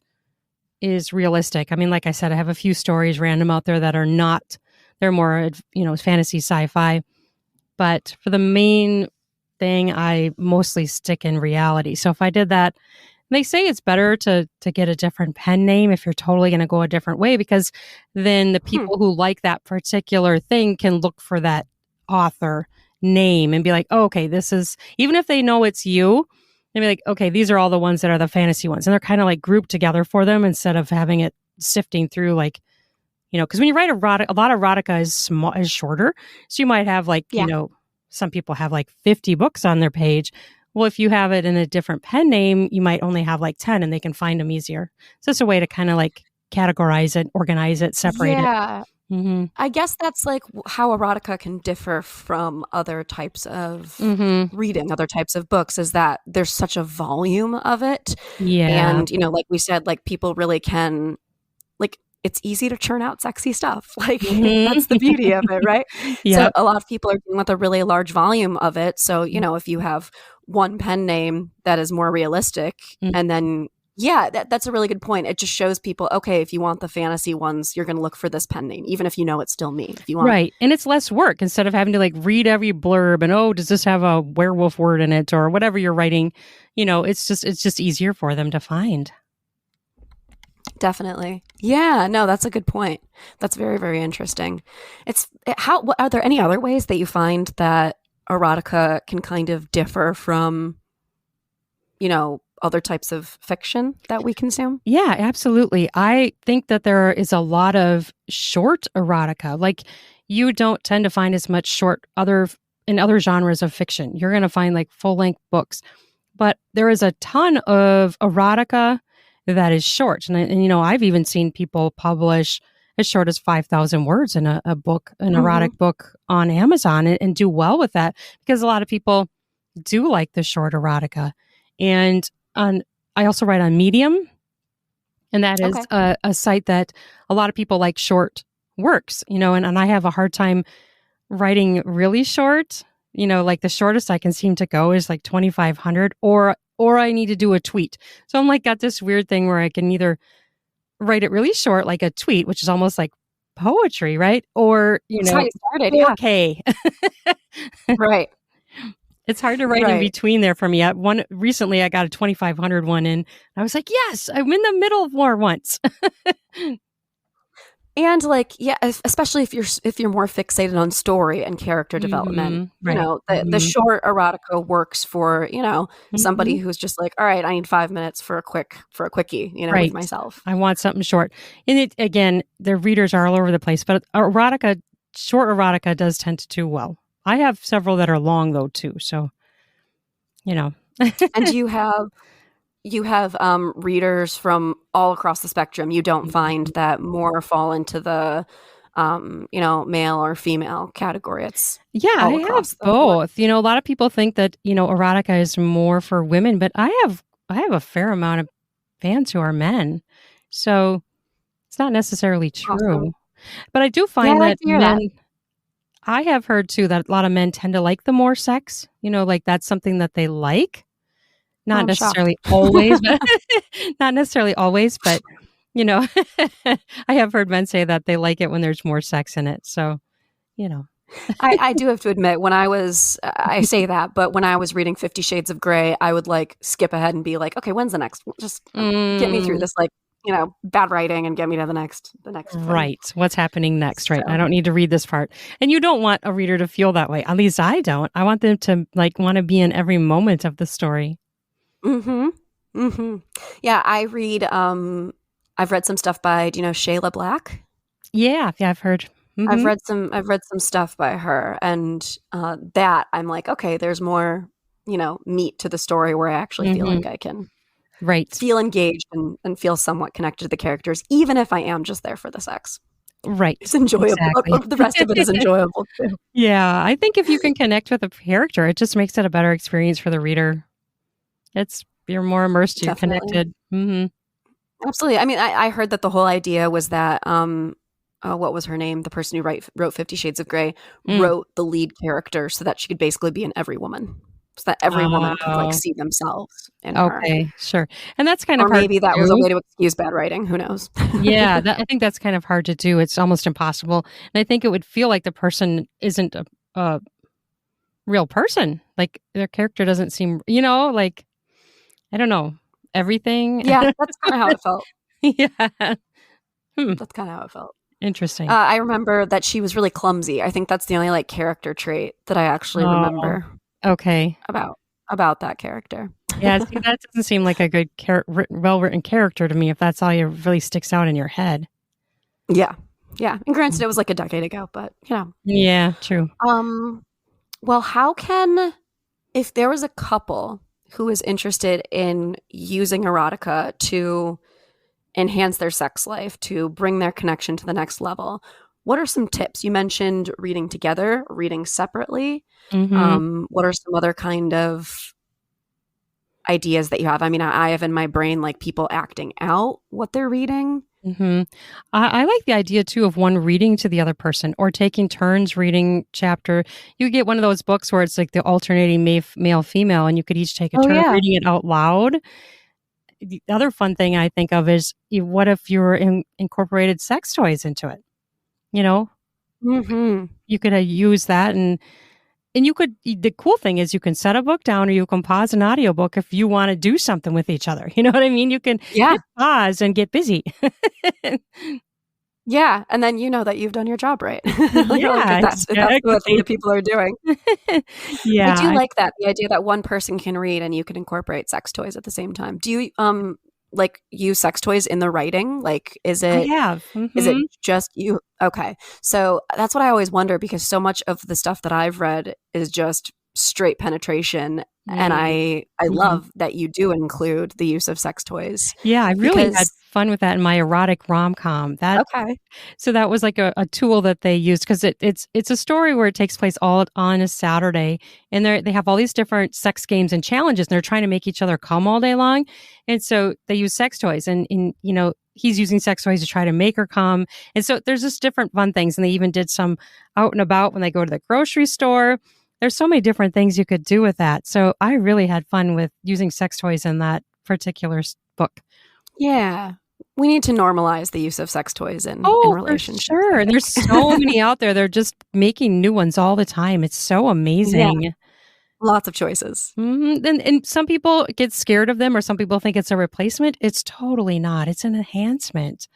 realistic. I mean, like I said, I have a few stories random out there that are not, they're more, fantasy, sci-fi. But for the main thing, I mostly stick in reality. So if I did that, they say it's better to get a different pen name if you're totally going to go a different way, because then the people who like that particular thing can look for that author name and be like, oh, okay, this is, even if they know it's you, they'll be like, okay, these are all the ones that are the fantasy ones. And they're kind of like grouped together for them instead of having it sifting through like, because when you write erotica, a lot of erotica is shorter. So you might have like, some people have like 50 books on their page. Well, if you have it in a different pen name, you might only have like 10 and they can find them easier. So it's a way to kind of like categorize it, organize it, separate it. Yeah. I guess that's like how erotica can differ from other types of reading, other types of books, is that there's such a volume of it. Yeah. And, like we said, like people really can, like, it's easy to churn out sexy stuff. Like that's the beauty of it, right? Yeah. So a lot of people are dealing with a really large volume of it. So, if you have one pen name that is more realistic, and then that's a really good point. It just shows people, okay, if you want the fantasy ones, you're going to look for this pen name, even if it's still me. If you want, right, and it's less work instead of having to like read every blurb and does this have a werewolf word in it or whatever you're writing. It's just easier for them to find. Definitely. Yeah, no, that's a good point. That's very, very interesting. Are there any other ways that you find that erotica can kind of differ from, other types of fiction that we consume? Yeah, absolutely. I think that there is a lot of short erotica. Like you don't tend to find as much in other genres of fiction. You're going to find like full-length books. But there is a ton of erotica that is short. And I've even seen people publish as short as 5,000 words in a book, an erotic book on Amazon and do well with that because a lot of people do like the short erotica. And I also write on Medium, and that is a site that a lot of people like short works, and I have a hard time writing really short, like the shortest I can seem to go is like 2,500 or I need to do a tweet. So I'm like got this weird thing where I can either write it really short, like a tweet, which is almost like poetry, right? Or, That's how you started, 4K. Right. It's hard to write in between there for me. Recently I got a 2,500 one and I was like, yes, I'm in the middle of war once. And especially if you're more fixated on story and character development, right. The short erotica works for, somebody who's just like, all right, I need 5 minutes for a quickie, right. with myself. I want something short. And it, again, the readers are all over the place, but short erotica does tend to do well. I have several that are long though too. So, And you have readers from all across the spectrum. You don't find that more fall into the, male or female category. It's I have both. A lot of people think that, erotica is more for women, but I have a fair amount of fans who are men. So it's not necessarily true. Awesome. But I do find that men, I have heard too that a lot of men tend to like the more sex, like that's something that they like. Not necessarily always, but not necessarily always, but I have heard men say that they like it when there's more sex in it. So, I do have to admit I say that, but when I was reading 50 Shades of Grey, I would like skip ahead and be like, okay, when's the next? Just get me through this, bad writing and get me to the next. Right. What's happening next? Right. So. I don't need to read this part. And you don't want a reader to feel that way. At least I don't. I want them to want to be in every moment of the story. Yeah, I read. I've read some stuff by. Do you know Shayla Black? Yeah, I've heard. I've read some stuff by her, and that I'm like, okay, there's more, meat to the story where I actually feel like I can, feel engaged and feel somewhat connected to the characters, even if I am just there for the sex. Right, it's enjoyable. Exactly. The rest of it is enjoyable too. Yeah, I think if you can connect with a character, it just makes it a better experience for the reader. You're more immersed, you're connected. Absolutely. I mean, I heard that the whole idea was that, what was her name? The person who wrote 50 Shades of Grey wrote the lead character so that she could basically be in every woman. So that every woman could see themselves in her. Okay, sure. And that's kind of or hard maybe that was a way to excuse bad writing. Who knows? Yeah, I think that's kind of hard to do. It's almost impossible. And I think it would feel like the person isn't a real person. Like their character doesn't seem, I don't know, everything. Yeah, that's kind of how it felt. Yeah. That's kind of how it felt. Interesting. I remember that she was really clumsy. I think that's the only character trait that I actually remember. Okay. About that character. Yeah, see, that doesn't seem like a good, well-written character to me if that's all you really sticks out in your head. Yeah. Yeah. And granted, it was like a decade ago, but, Yeah, true. Well, if there was a couple who is interested in using erotica to enhance their sex life, to bring their connection to the next level, what are some tips? You mentioned reading together, reading separately. What are some other kind of ideas that you have? I mean, I have in my brain people acting out what they're reading. hmm I like the idea too of one reading to the other person or taking turns reading chapter. You get one of those books where it's like the alternating male female, and you could each take a Oh, turn yeah. reading it out loud. The other fun thing I think of is what if you were incorporated sex toys into it? You know, Mm-hmm. you could use that, and you could. The cool thing is you can set a book down, or you can pause an audiobook if you want to do something with each other. You know what I mean? You can Yeah. hit pause and get busy. Yeah. And then you know that you've done your job right. Yeah, If that's what exactly. the people are doing. I Yeah, do like that, the idea that one person can read and you can incorporate sex toys at the same time. Do you like use sex toys in the writing? Like is I it have. is it just you? Okay. So that's what I always wonder, because so much of the stuff that I've read is just straight penetration. And I love that you do include the use of sex toys. Yeah, I really had Because fun with that in my erotic rom-com. okay. So that was like a tool that they used because it's a story where it takes place all on a Saturday, and they have all these different sex games and challenges, and they're trying to make each other come all day long. And so they use sex toys, and he's using sex toys to try to make her come. And so there's just different fun things, and they even did some out and about when they go to the grocery store. There's so many different things you could do with that. So I really had fun with using sex toys in that particular book. Yeah. We need to normalize the use of sex toys in relationships. For sure. And there's so many out there. They're just making new ones all the time. It's so amazing. Yeah. Lots of choices. And some people get scared of them, or some people think it's a replacement. It's totally not. It's an enhancement.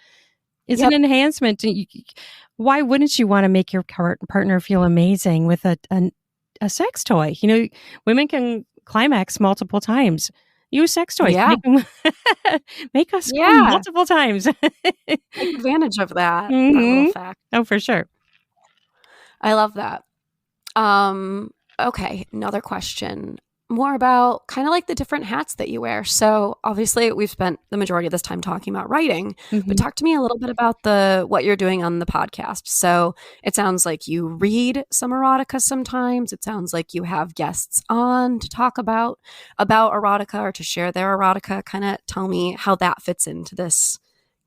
It's an enhancement. Why wouldn't you want to make your partner feel amazing with a sex toy? Women can climax multiple times. Use sex toys. Yeah. Make us come multiple times. Take advantage of that little fact. Oh, for sure. I love that. Okay, another question. More about kind of like the different hats that you wear. So obviously we've spent the majority of this time talking about writing, but talk to me a little bit about what you're doing on the podcast. So it sounds like you read some erotica sometimes. It sounds like you have guests on to talk about erotica or to share their erotica. Kind of tell me how that fits into this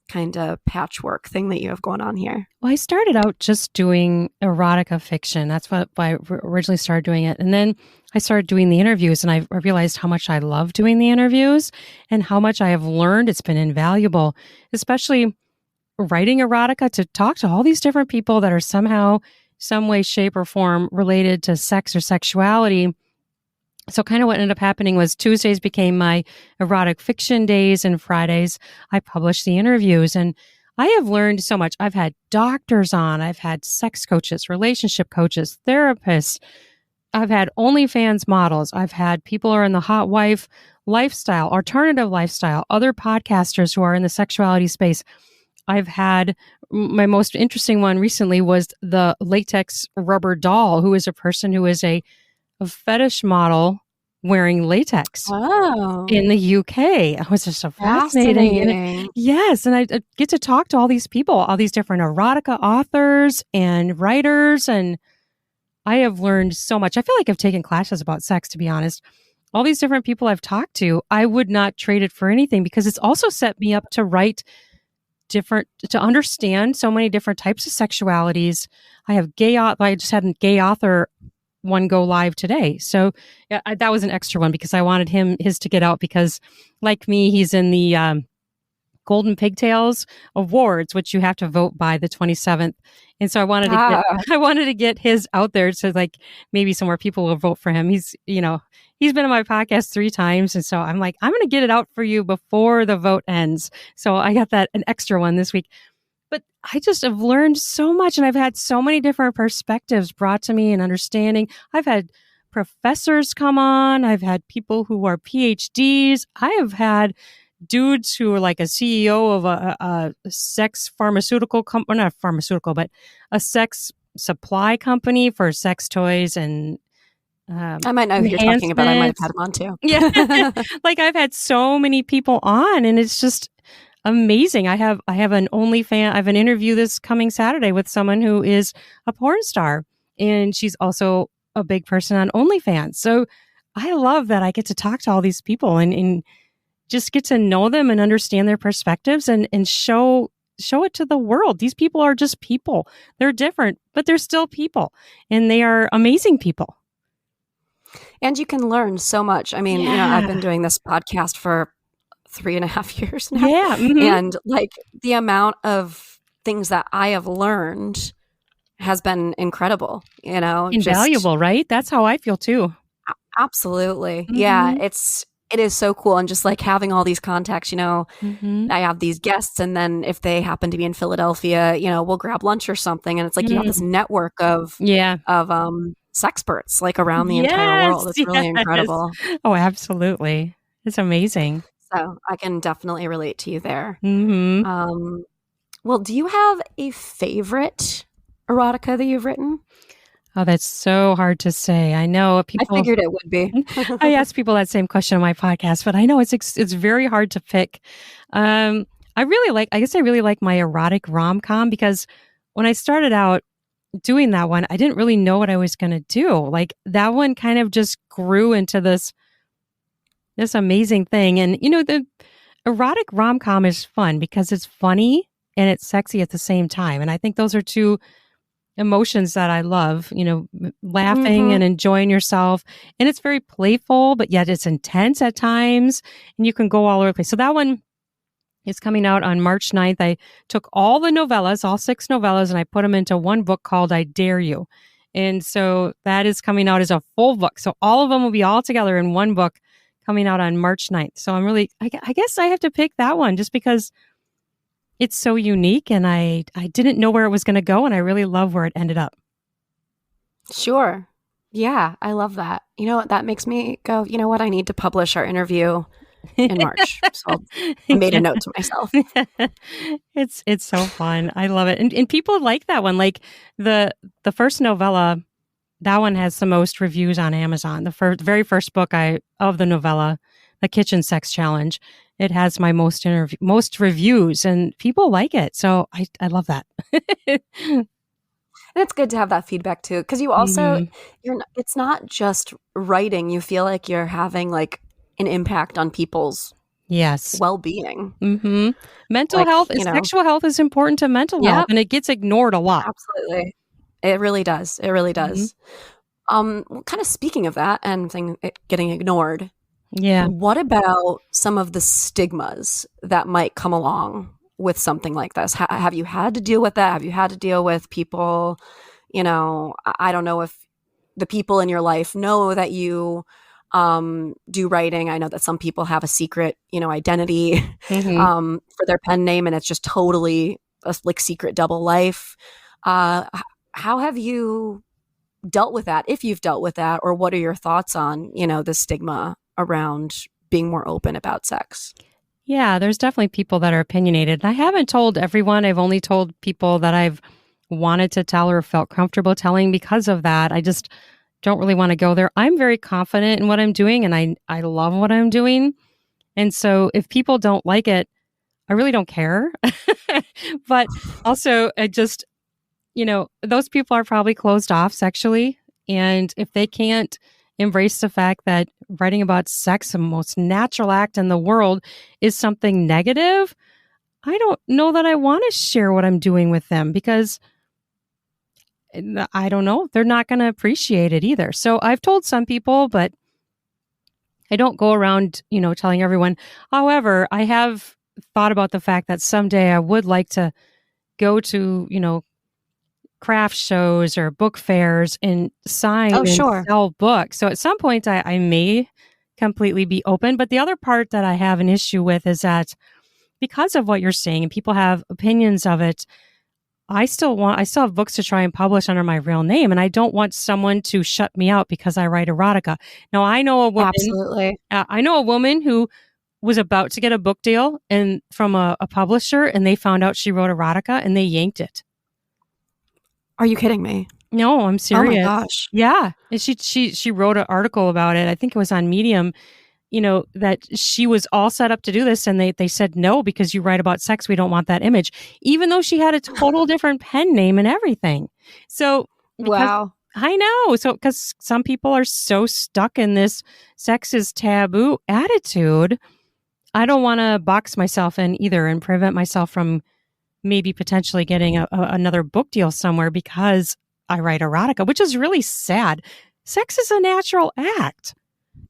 kind of patchwork thing that you have going on here. Well, I started out just doing erotica fiction. That's why I originally started doing it. And then I started doing the interviews, and I realized how much I love doing the interviews and how much I have learned. It's been invaluable, especially writing erotica, to talk to all these different people that are somehow, some way, shape, or form related to sex or sexuality. So kind of what ended up happening was Tuesdays became my erotic fiction days, and Fridays I published the interviews. And I have learned so much. I've had doctors on, I've had sex coaches, relationship coaches, therapists. I've had OnlyFans models. I've had people who are in the hot wife lifestyle, alternative lifestyle, other podcasters who are in the sexuality space. I've had my most interesting one recently was the latex rubber doll, who is a person who is a fetish model wearing latex in the UK. It was just so fascinating. Yes. And I get to talk to all these people, all these different erotica authors and writers. And I have learned so much. I feel like I've taken classes about sex, to be honest. All these different people I've talked to, I would not trade it for anything, because it's also set me up to write to understand so many different types of sexualities. I just had a gay author one go live today. So that was an extra one, because I wanted his to get out, because like me, he's in the Golden Pigtails Awards, which you have to vote by the 27th. And so I wanted to get his out there, so like maybe some more people will vote for him. He's been on my podcast 3 times. And so I'm like, I'm going to get it out for you before the vote ends. So I got an extra one this week. But I just have learned so much, and I've had so many different perspectives brought to me and understanding. I've had professors come on. I've had people who are PhDs. I have had dudes who are like a CEO of a sex pharmaceutical company, not pharmaceutical, but a sex supply company for sex toys. And I might know who you're talking about. I might have had him on too. Yeah. Like I've had so many people on, and it's just amazing. I have an OnlyFans. I have an interview this coming Saturday with someone who is a porn star, and she's also a big person on OnlyFans. So I love that I get to talk to all these people and just get to know them and understand their perspectives and show show it to the world. These people are just people. They're different, but they're still people, and they are amazing people. And you can learn so much. I mean, I've been doing this podcast for 3.5 years now. Yeah. And like the amount of things that I have learned has been incredible, Invaluable, right? That's how I feel too. Absolutely. Yeah. It is so cool. And just like having all these contacts, I have these guests, and then if they happen to be in Philadelphia, we'll grab lunch or something. And it's like, you have this network of sexperts like around the entire world. It's really incredible. Oh, absolutely. It's amazing. So I can definitely relate to you there. Well, do you have a favorite erotica that you've written? Oh, that's so hard to say. I know people. I figured it would be. I ask people that same question on my podcast, but I know it's very hard to pick. I guess I really like my erotic rom-com, because when I started out doing that one, I didn't really know what I was going to do. Like that one kind of just grew into this amazing thing. And, the erotic rom-com is fun because it's funny and it's sexy at the same time. And I think those are two emotions that I love, laughing and enjoying yourself. And it's very playful, but yet it's intense at times, and you can go all over the place. So that one is coming out on March 9th. I took all the novellas, all 6 novellas, and I put them into one book called I Dare You. And so that is coming out as a full book. So all of them will be all together in one book coming out on March 9th. So I'm really, I guess I have to pick that one just because it's so unique, and I didn't know where it was going to go, and I really love where it ended up. Sure. Yeah, I love that. That makes me go, you know what? I need to publish our interview in March. So I made a note to myself. It's so fun. I love it. And people like that one. Like the first novella, that one has the most reviews on Amazon. The very first book of the novella, The Kitchen Sex Challenge, it has my most reviews, and people like it. So I love that. And it's good to have that feedback too, because you also it's not just writing. You feel like you're having like an impact on people's well-being. Mental health, sexual health is important to mental health, and it gets ignored a lot. Absolutely, it really does. It really does. Kind of speaking of that and getting ignored. Yeah. What about some of the stigmas that might come along with something like this? Have you had to deal with that? Have you had to deal with people, I don't know if the people in your life know that you do writing. I know that some people have a secret, identity for their pen name, and it's just totally a like secret double life. How have you dealt with that, if you've dealt with that, or what are your thoughts on, the stigma around being more open about sex? Yeah, there's definitely people that are opinionated. And I haven't told everyone. I've only told people that I've wanted to tell or felt comfortable telling because of that. I just don't really want to go there. I'm very confident in what I'm doing, and I love what I'm doing. And so if people don't like it, I really don't care. But also, I just, those people are probably closed off sexually. And if they can't embrace the fact that writing about sex, the most natural act in the world, is something negative, I don't know that I want to share what I'm doing with them, because I don't know, they're not going to appreciate it either. So I've told some people, but I don't go around, telling everyone. However, I have thought about the fact that someday I would like to go to, craft shows or book fairs and sign and sell books. So at some point I may completely be open. But the other part that I have an issue with is that because of what you're saying and people have opinions of it, I still have books to try and publish under my real name. And I don't want someone to shut me out because I write erotica. Now I know a woman, I know a woman who was about to get a book deal and from a publisher, and they found out she wrote erotica and they yanked it. Are you kidding me? No, I'm serious. Oh my gosh. Yeah. And she wrote an article about it. I think it was on Medium, that she was all set up to do this. And they said, no, because you write about sex. We don't want that image, even though she had a total different pen name and everything. So, wow. I know. So, because some people are so stuck in this sex is taboo attitude, I don't want to box myself in either and prevent myself from maybe potentially getting another book deal somewhere because I write erotica, which is really sad. Sex is a natural act.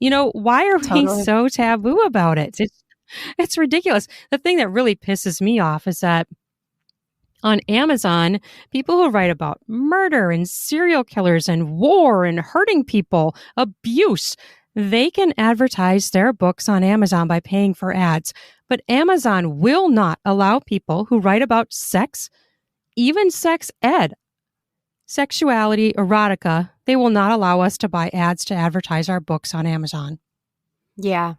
Why are we Totally. so taboo about it? It's ridiculous. The thing that really pisses me off is that on Amazon, people who write about murder and serial killers and war and hurting people, abuse, they can advertise their books on Amazon by paying for ads. But Amazon will not allow people who write about sex, even sex ed, sexuality, erotica, they will not allow us to buy ads to advertise our books on Amazon. Yeah.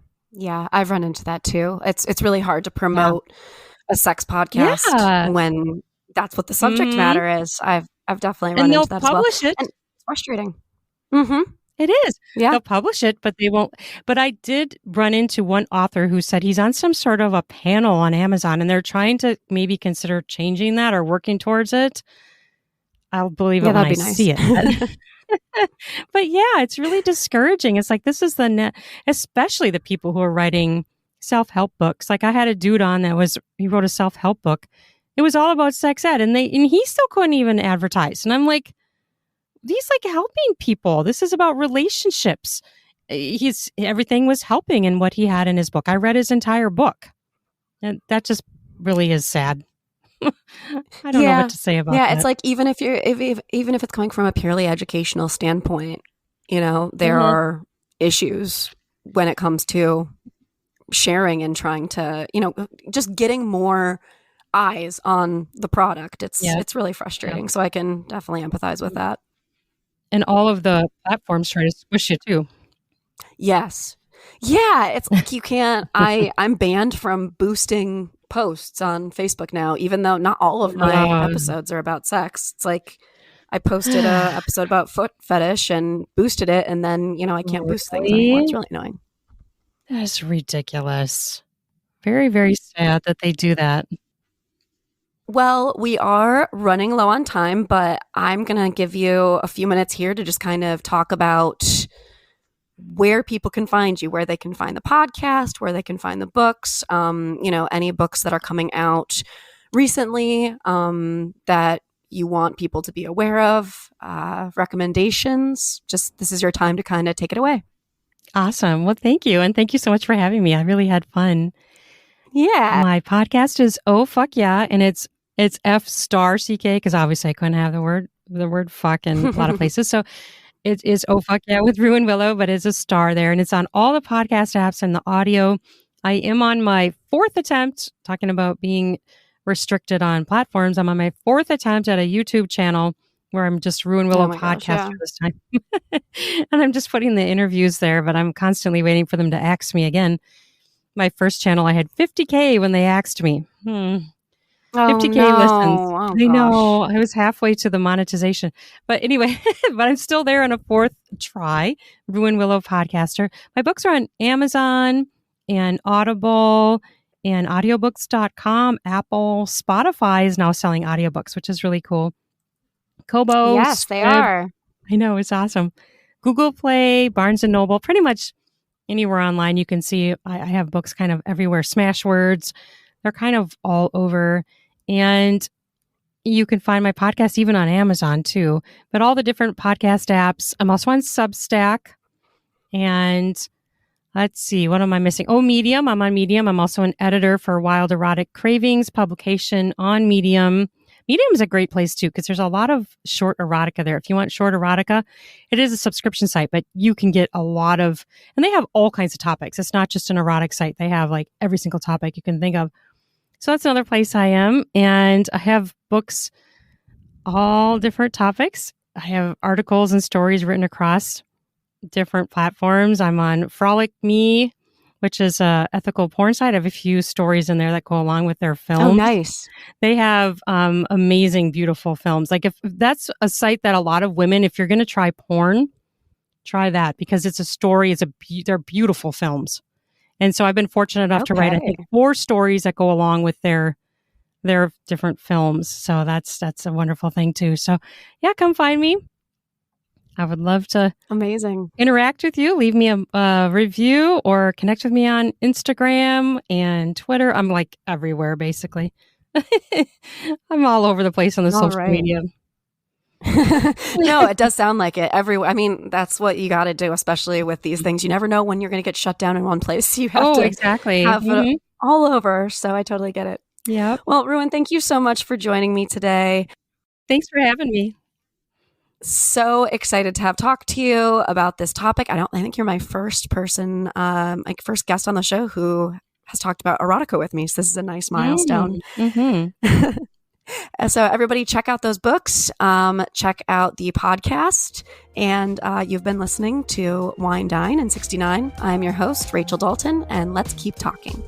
I've run into that too. It's really hard to promote a sex podcast when that's what the subject matter is. I've definitely run into that as well. And they'll publish it. And it's frustrating. It is. Yeah. They'll publish it, but they won't. But I did run into one author who said he's on some sort of a panel on Amazon and they're trying to maybe consider changing that or working towards it. I'll believe it when I see it. But yeah, it's really discouraging. It's like, this is especially the people who are writing self-help books. Like I had a dude on he wrote a self-help book. It was all about sex ed and he still couldn't even advertise. And I'm like, he's like helping people. This is about relationships. Everything was helping in what he had in his book. I read his entire book. And that just really is sad. I don't know what to say about that. Yeah, it's like even if it's coming from a purely educational standpoint, there are issues when it comes to sharing and trying to, just getting more eyes on the product. It's really frustrating. So I can definitely empathize with that. And all of the platforms try to squish you too. Yes. Yeah, it's like you can't. I'm banned from boosting posts on Facebook now, even though not all of my episodes are about sex. It's like I posted a episode about foot fetish and boosted it, and then I can't boost things anymore. It's really annoying. That's ridiculous. Very, very sad that they do that. Well, we are running low on time, but I'm going to give you a few minutes here to just kind of talk about where people can find you, where they can find the podcast, where they can find the books, any books that are coming out recently that you want people to be aware of, recommendations. Just this is your time to kind of take it away. Awesome. Well, thank you. And thank you so much for having me. I really had fun. Yeah. My podcast is Oh Fuck Yeah. And it's F*CK because obviously I couldn't have the word fuck in a lot of places. So it is Oh Fuck Yeah with Ruan Willow, but it's a star there. And it's on all the podcast apps and the audio. I am on my fourth attempt, talking about being restricted on platforms. I'm on my fourth attempt at a YouTube channel where I'm just Ruan Willow podcaster this time. And I'm just putting the interviews there, but I'm constantly waiting for them to ask me again. My first channel, I had 50K when they asked me. 50K listens. I know. I was halfway to the monetization. But anyway, but I'm still there on a fourth try, Ruan Willow podcaster. My books are on Amazon and Audible and audiobooks.com. Apple, Spotify is now selling audiobooks, which is really cool. Kobo. Yes, they are. I know. It's awesome. Google Play, Barnes & Noble, pretty much anywhere online you can see. I have books kind of everywhere. Smashwords. They're kind of all over. And you can find my podcast even on Amazon too. But all the different podcast apps. I'm also on Substack. And let's see, what am I missing? Oh, Medium. I'm on Medium. I'm also an editor for Wild Erotic Cravings, publication on Medium. Medium is a great place too, because there's a lot of short erotica there. If you want short erotica, it is a subscription site, but you can get a lot of, and they have all kinds of topics. It's not just an erotic site. They have like every single topic you can think of. So that's another place I am. And I have books, all different topics. I have articles and stories written across different platforms. I'm on Frolic Me, which is a ethical porn site. I have a few stories in there that go along with their films. Oh, nice. They have amazing, beautiful films. Like if that's a site that a lot of women, if you're going to try porn, try that because it's a story. They're beautiful films. And so I've been fortunate enough to write, I think, 4 stories that go along with their different films. So that's a wonderful thing too. So yeah, come find me. I would love to interact with you. Leave me a review or connect with me on Instagram and Twitter. I'm like everywhere, basically. I'm all over the place on the All social right. media. No, it does sound like it. I mean, that's what you got to do, especially with these things. You never know when you're going to get shut down in one place. You have to exactly. have it all over. So I totally get it. Yep. Well, Ruan, thank you so much for joining me today. Thanks for having me. So excited to have talked to you about this topic. I think you're my first person, first guest on the show who has talked about erotica with me. So this is a nice milestone. Mm-hmm. So everybody check out those books, check out the podcast, and you've been listening to Wine, Dine, and 69. I'm your host, Rachel Dalton, and let's keep talking.